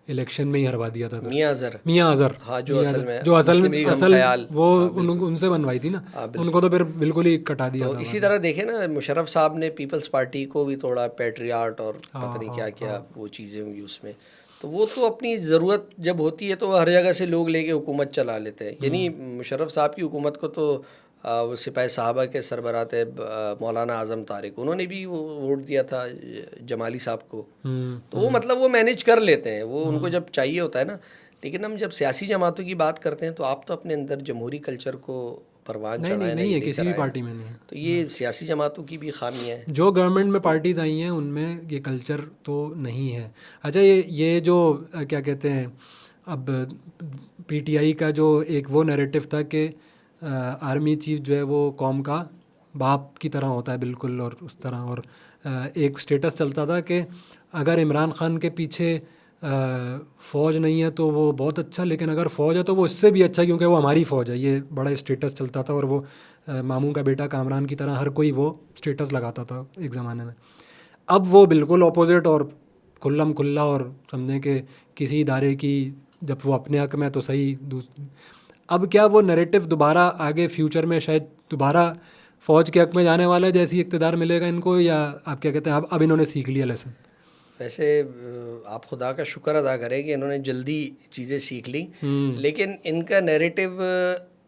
الیکشن میں ہی ہروا دیا تھا. میاں اظہر، میاں اظہر، ہاں جو اصل میں اصل وہ ان سے بنوائی تھی نا، ان کو تو پھر بالکل ہی کٹا دیا تھا. اسی طرح دیکھیں نا مشرف صاحب نے پیپلز پارٹی کو بھی توڑا، پیٹریاٹ اور پتہ نہیں کیا کیا وہ چیزیں ہوئی اس میں. تو وہ تو اپنی ضرورت جب ہوتی ہے تو ہر جگہ سے لوگ لے کے حکومت چلا لیتے ہیں. یعنی مشرف صاحب کی حکومت کو تو وہ سپاہی صحابہ کے سربراہ تھے مولانا اعظم طارق، انہوں نے بھی ووٹ دیا تھا جمالی صاحب کو. تو وہ مطلب وہ مینیج کر لیتے ہیں، وہ ان کو جب چاہیے ہوتا ہے نا. لیکن ہم جب سیاسی جماعتوں کی بات کرتے ہیں تو آپ تو اپنے اندر جمہوری کلچر کو پروان چڑھائیں نہیں ہے، کسی بھی پارٹی میں نہیں ہے. تو یہ سیاسی جماعتوں کی بھی خامیاں ہیں. جو گورنمنٹ میں پارٹیز آئی ہیں ان میں یہ کلچر تو نہیں ہے. اچھا یہ جو کیا کہتے ہیں، اب پی ٹی آئی کا جو ایک وہ نیریٹو تھا کہ آرمی چیف جو ہے وہ قوم کا باپ کی طرح ہوتا ہے بالکل، اور اس طرح، اور ایک سٹیٹس چلتا تھا کہ اگر عمران خان کے پیچھے فوج نہیں ہے تو وہ بہت اچھا، لیکن اگر فوج ہے تو وہ اس سے بھی اچھا کیونکہ وہ ہماری فوج ہے. یہ بڑا اسٹیٹس چلتا تھا، اور وہ ماموں کا بیٹا کامران کی طرح ہر کوئی وہ اسٹیٹس لگاتا تھا ایک زمانے میں. اب وہ بالکل اپوزٹ اور کھلم کھلا، اور سمجھیں کہ کسی ادارے کی جب وہ اپنے حق میں تو صحیح. اب کیا وہ نیریٹو دوبارہ آگے فیوچر میں شاید دوبارہ فوج کے حق میں جانے والا ہے جیسی اقتدار ملے گا ان کو، یا آپ کیا کہتے ہیں اب انہوں نے سیکھ لیا لیسن؟ ویسے آپ خدا کا شکر ادا کریں کہ انہوں نے جلدی چیزیں سیکھ لی، لیکن ان کا نیریٹو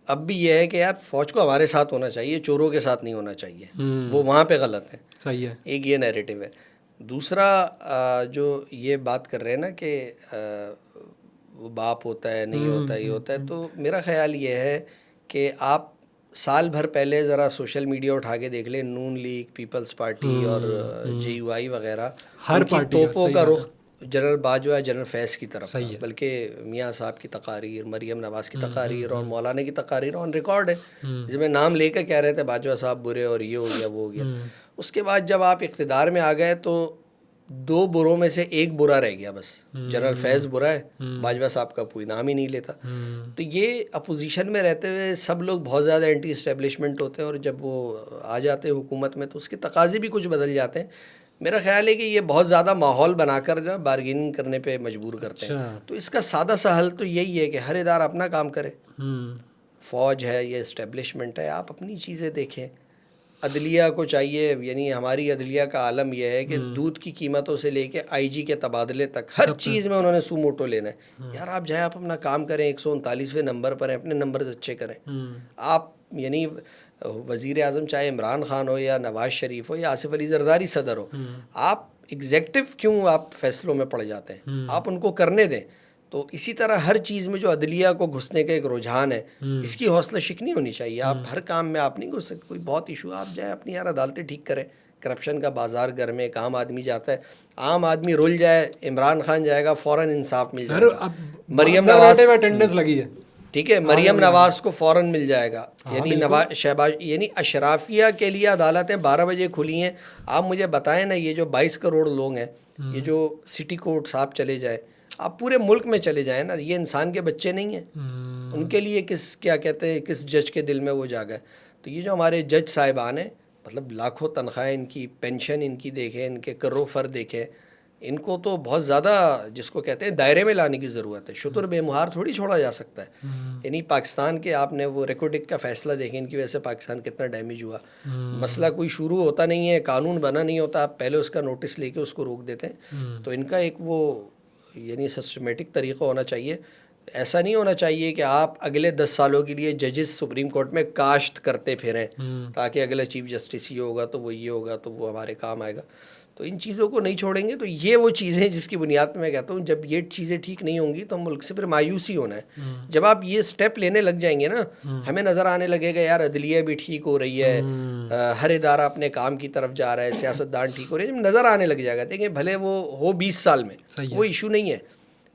اب بھی یہ ہے کہ یار فوج کو ہمارے ساتھ ہونا چاہیے، چوروں کے ساتھ نہیں ہونا چاہیے. وہ وہاں پہ غلط ہے. صحیح ہے. ایک یہ نیریٹو ہے. دوسرا جو یہ بات کر رہے ہیں نا کہ وہ باپ ہوتا ہے نہیں ہوتا یہ ہوتا ہے، تو میرا خیال یہ ہے کہ آپ سال بھر پہلے ذرا سوشل میڈیا اٹھا کے دیکھ لیں، نون لیگ، پیپلز پارٹی اور جے یو آئی وغیرہ، ہر کی پارٹی توپوں کا رخ جنرل باجوہ، جنرل فیض کی طرف تھا. بلکہ میاں صاحب کی تقاریر، مریم نواز کی تقاریر اور مولانا کی تقاریر آن ریکارڈ ہے، جس میں نام لے کے کہہ رہے تھے باجوہ صاحب برے اور یہ ہو گیا وہ ہو گیا. اس کے بعد جب آپ اقتدار میں آ گئے تو 2 بروں میں سے ایک برا رہ گیا بس. جنرل فیض برا ہے، باجوہ صاحب کا کوئی نام ہی نہیں لیتا. تو یہ اپوزیشن میں رہتے ہوئے سب لوگ بہت زیادہ اینٹی اسٹیبلشمنٹ ہوتے ہیں، اور جب وہ آ جاتے ہیں حکومت میں تو اس کے تقاضے بھی کچھ بدل جاتے ہیں. میرا خیال ہے کہ یہ بہت زیادہ ماحول بنا کر جو بارگیننگ کرنے پہ مجبور کرتے ہیں. تو اس کا سادہ سا حل تو یہی ہے کہ ہر ادارہ اپنا کام کرے. فوج ہے یا اسٹیبلشمنٹ ہے، آپ اپنی چیزیں دیکھیں. عدلیہ کو چاہیے، یعنی ہماری عدلیہ کا عالم یہ ہے کہ دودھ کی قیمتوں سے لے کے آئی جی کے تبادلے تک ہر چیز میں انہوں نے سو موٹو لینا ہے. یار آپ جائیں، آپ اپنا کام کریں، 139ویں نمبر پر ہیں، اپنے نمبرز اچھے کریں. آپ یعنی وزیر اعظم چاہے عمران خان ہو یا نواز شریف ہو یا آصف علی زرداری صدر ہو، آپ ایگزیکٹو کیوں آپ فیصلوں میں پڑ جاتے ہیں؟ آپ ان کو کرنے دیں. تو اسی طرح ہر چیز میں جو عدلیہ کو گھسنے کا ایک رجحان ہے، اس کی حوصلہ شکنی ہونی چاہیے. آپ ہر کام میں آپ نہیں گھس سکتے. کوئی بہت ایشو آپ جائیں اپنی یار عدالتیں ٹھیک کریں. کرپشن کا بازار گھر میں ایک عام آدمی جاتا ہے، عام آدمی رل جائے، عمران خان جائے گا، فوراً انصاف مل جائے گا. مریم نواز اٹینڈنس لگی ہے، ٹھیک ہے، مریم نواز کو فوراً مل جائے گا. یعنی شہباز، یعنی اشرافیہ کے لیے عدالتیں 12 بجے کھلی ہیں. آپ مجھے بتائیں نا، یہ جو 22 کروڑ لوگ ہیں، یہ جو سٹی کورٹس آپ چلے جائیں، آپ پورے ملک میں چلے جائیں نا، یہ انسان کے بچے نہیں ہیں. ان کے لیے کیا کہتے ہیں، کس جج کے دل میں وہ جاگا ہے. تو یہ جو ہمارے جج صاحبان ہیں، مطلب لاکھوں تنخواہیں ان کی، پینشن ان کی دیکھیں، ان کے کرو فر دیکھیں، ان کو تو بہت زیادہ جس کو کہتے ہیں دائرے میں لانے کی ضرورت ہے. شتر بے مہار تھوڑی چھوڑا جا سکتا ہے. یعنی پاکستان کے آپ نے وہ ریکوڈک کا فیصلہ دیکھیں، ان کی وجہ سے پاکستان کتنا ڈیمیج ہوا. مسئلہ کوئی شروع ہوتا نہیں ہے، قانون بنا نہیں ہوتا، آپ پہلے اس کا نوٹس لے کے اس کو روک دیتے ہیں. تو ان کا ایک وہ یعنی سسٹمیٹک طریقہ ہونا چاہیے. ایسا نہیں ہونا چاہیے کہ آپ اگلے 10 سالوں کے لیے ججز سپریم کورٹ میں کاشت کرتے پھریں تاکہ اگلا چیف جسٹس یہ ہوگا تو وہ یہ ہوگا تو وہ ہمارے کام آئے گا. تو ان چیزوں کو نہیں چھوڑیں گے. تو یہ وہ چیزیں جس کی بنیاد پہ میں کہتا ہوں جب یہ چیزیں ٹھیک نہیں ہوں گی تو ملک سے پھر مایوسی ہونا ہے. جب آپ یہ سٹیپ لینے لگ جائیں گے نا، ہمیں نظر آنے لگے گا یار عدلیہ بھی ٹھیک ہو رہی ہے، ہر ادارہ اپنے کام کی طرف جا رہا ہے، سیاستدان ٹھیک ہو رہے ہیں، جب نظر آنے لگ جائے گا. دیکھیں بھلے وہ ہو 20 سال میں، وہ ایشو نہیں ہے.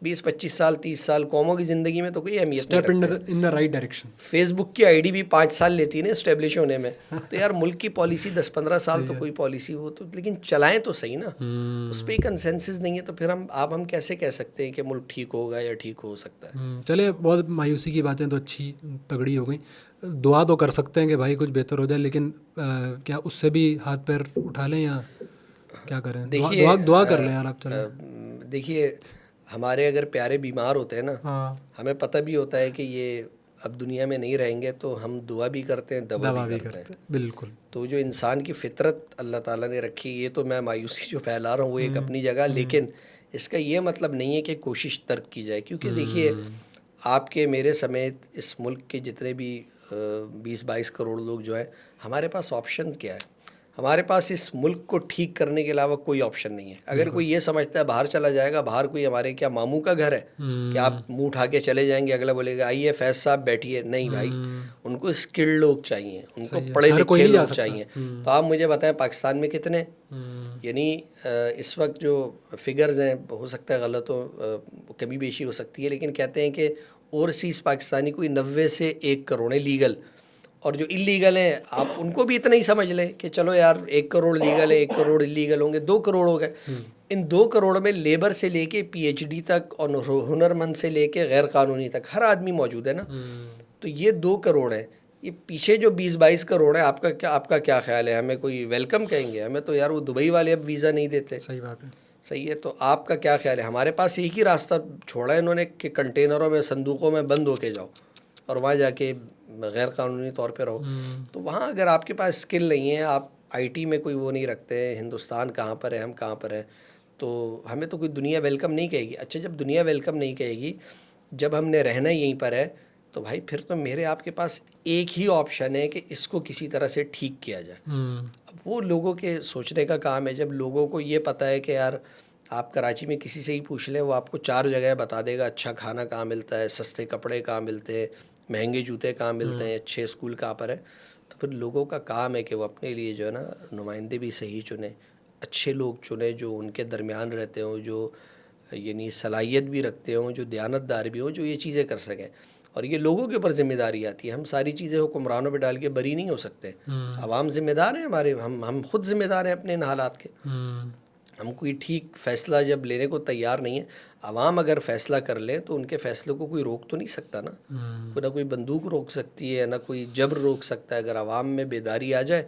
20-25 سال 30 سال قوموں کی زندگی میں تو کوئی اہمیت نہیں اسٹیپ رکھتے. ان دا رائٹ ڈائریکشن. فیس بک کی آئی ڈی بھی 5 سال لیتی ہے نا اسٹیبلش ہونے میں. تو یار ملک کی پالیسی 10-15 سال تو کوئی پالیسی ہو تو, لیکن چلائیں تو صحیح نا. اس پہ کنسنسس نہیں ہے تو پھر ہم کیسے کہہ سکتے ہیں کہ ملک ٹھیک ہوگا یا ٹھیک ہو سکتا ہے. چلے بہت مایوسی کی باتیں تو اچھی تگڑی ہو گئیں. دعا تو کر سکتے ہیں کہ بھائی کچھ بہتر ہو جائے, لیکن کیا اس سے بھی ہاتھ پیر اٹھا لیں یا کیا کریں؟ دعا کر لیں یار آپ. چلیں دیکھیے ہمارے اگر پیارے بیمار ہوتے ہیں نا, ہمیں پتہ بھی ہوتا ہے کہ یہ اب دنیا میں نہیں رہیں گے, تو ہم دعا بھی کرتے ہیں, دوا بھی کرتے ہیں. بالکل. تو جو انسان کی فطرت اللہ تعالیٰ نے رکھی, یہ تو میں مایوسی جو پھیلا رہا ہوں وہ ایک اپنی جگہ, لیکن اس کا یہ مطلب نہیں ہے کہ کوشش ترک کی جائے. کیونکہ دیکھیے آپ کے میرے سمیت اس ملک کے جتنے بھی 20-22 کروڑ لوگ جو ہیں, ہمارے پاس آپشن کیا ہے؟ ہمارے پاس اس ملک کو ٹھیک کرنے کے علاوہ کوئی آپشن نہیں ہے. اگر کوئی یہ سمجھتا ہے باہر چلا جائے گا, باہر کوئی ہمارے کیا ماموں کا گھر ہے کہ آپ منہ اٹھا کے چلے جائیں گے, اگلا بولے گا آئیے فیض صاحب بیٹھیے, نہیں بھائی, ان کو اسکلڈ لوگ چاہیے, ان کو پڑھے لکھے لوگ چاہیے. تو آپ مجھے بتائیں پاکستان میں کتنے, یعنی اس وقت جو فگرز ہیں ہو سکتا ہے غلط ہو, کمی بیشی ہو سکتی ہے, لیکن کہتے ہیں کہ اوورسیز پاکستانی کوئی 90 سے 1 کروڑ ہیں لیگل, اور جو انلیگل ہیں آپ ان کو بھی اتنا ہی سمجھ لیں کہ چلو یار 1 کروڑ لیگل ہے, 1 کروڑ انلیگل ہوں گے, 2 کروڑ ہو گئے. ان 2 کروڑ میں لیبر سے لے کے پی ایچ ڈی تک اور ہنرمند سے لے کے غیر قانونی تک ہر آدمی موجود ہے نا. تو یہ 2 کروڑ ہیں. یہ پیچھے جو 20-22 کروڑ ہیں, آپ کا کیا خیال ہے؟ ہمیں کوئی ویلکم کہیں گے؟ ہمیں تو یار وہ دبئی والے اب ویزا نہیں دیتے. صحیح بات ہے. صحیح ہے. تو آپ کا کیا خیال ہے؟ ہمارے پاس ایک ہی راستہ چھوڑا ہے انہوں نے کہ کنٹینروں میں صندوقوں میں بند ہو کے جاؤ اور وہاں جا کے غیر قانونی طور پہ رہو. تو وہاں اگر آپ کے پاس اسکل نہیں ہے, آپ آئی ٹی میں کوئی وہ نہیں رکھتے ہیں, ہندوستان کہاں پر ہے, ہم کہاں پر ہیں, تو ہمیں تو کوئی دنیا ویلکم نہیں کہے گی. اچھا جب دنیا ویلکم نہیں کہے گی, جب ہم نے رہنا یہیں پر ہے, تو بھائی پھر تو میرے آپ کے پاس ایک ہی آپشن ہے کہ اس کو کسی طرح سے ٹھیک کیا جائے. اب وہ لوگوں کے سوچنے کا کام ہے. جب لوگوں کو یہ پتہ ہے کہ یار آپ کراچی میں کسی سے ہی پوچھ لیں, وہ آپ کو 4 جگہ بتا دے گا اچھا کھانا کہاں ملتا ہے, سستے کپڑے کہاں ملتے ہیں, مہنگے جوتے کہاں ملتے ہیں, اچھے اسکول کہاں پر ہیں, تو پھر لوگوں کا کام ہے کہ وہ اپنے لیے جو ہے نا نمائندے بھی صحیح چنیں, اچھے لوگ چنیں جو ان کے درمیان رہتے ہوں, جو یعنی صلاحیت بھی رکھتے ہوں, جو دیانتدار بھی ہوں, جو یہ چیزیں کر سکیں. اور یہ لوگوں کے اوپر ذمہ داری آتی ہے. ہم ساری چیزیں حکمرانوں پہ ڈال کے بری نہیں ہو سکتے. عوام ذمہ دار ہیں ہمارے, ہم خود ذمہ دار ہیں اپنے ان حالات کے. ہم کوئی ٹھیک فیصلہ جب لینے کو تیار نہیں ہے, عوام اگر فیصلہ کر لیں تو ان کے فیصلوں کو کوئی روک تو نہیں سکتا نا. کوئی نہ کوئی بندوق روک سکتی ہے, نہ کوئی جبر روک سکتا ہے. اگر عوام میں بیداری آ جائے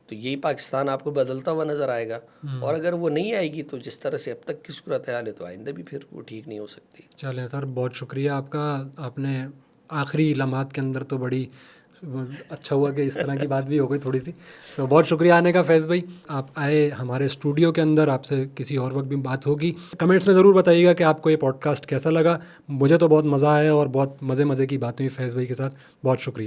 تو یہی پاکستان آپ کو بدلتا ہوا نظر آئے گا. اور اگر وہ نہیں آئے گی تو جس طرح سے اب تک کی صورت حال ہے, تو آئندہ بھی پھر وہ ٹھیک نہیں ہو سکتی. چلیں سر, بہت شکریہ آپ کا. آپ نے آخری لمحات کے اندر تو بڑی اچھا ہوا کہ اس طرح کی بات بھی ہو گئی تھوڑی سی. تو بہت شکریہ آنے کا فیض بھائی. آپ آئے ہمارے اسٹوڈیو کے اندر, آپ سے کسی اور وقت بھی بات ہوگی. کمنٹس میں ضرور بتائیے گا کہ آپ کو یہ پوڈ کاسٹ کیسا لگا. مجھے تو بہت مزہ آیا اور بہت مزے کی بات ہوئی فیض بھائی کے ساتھ. بہت شکریہ.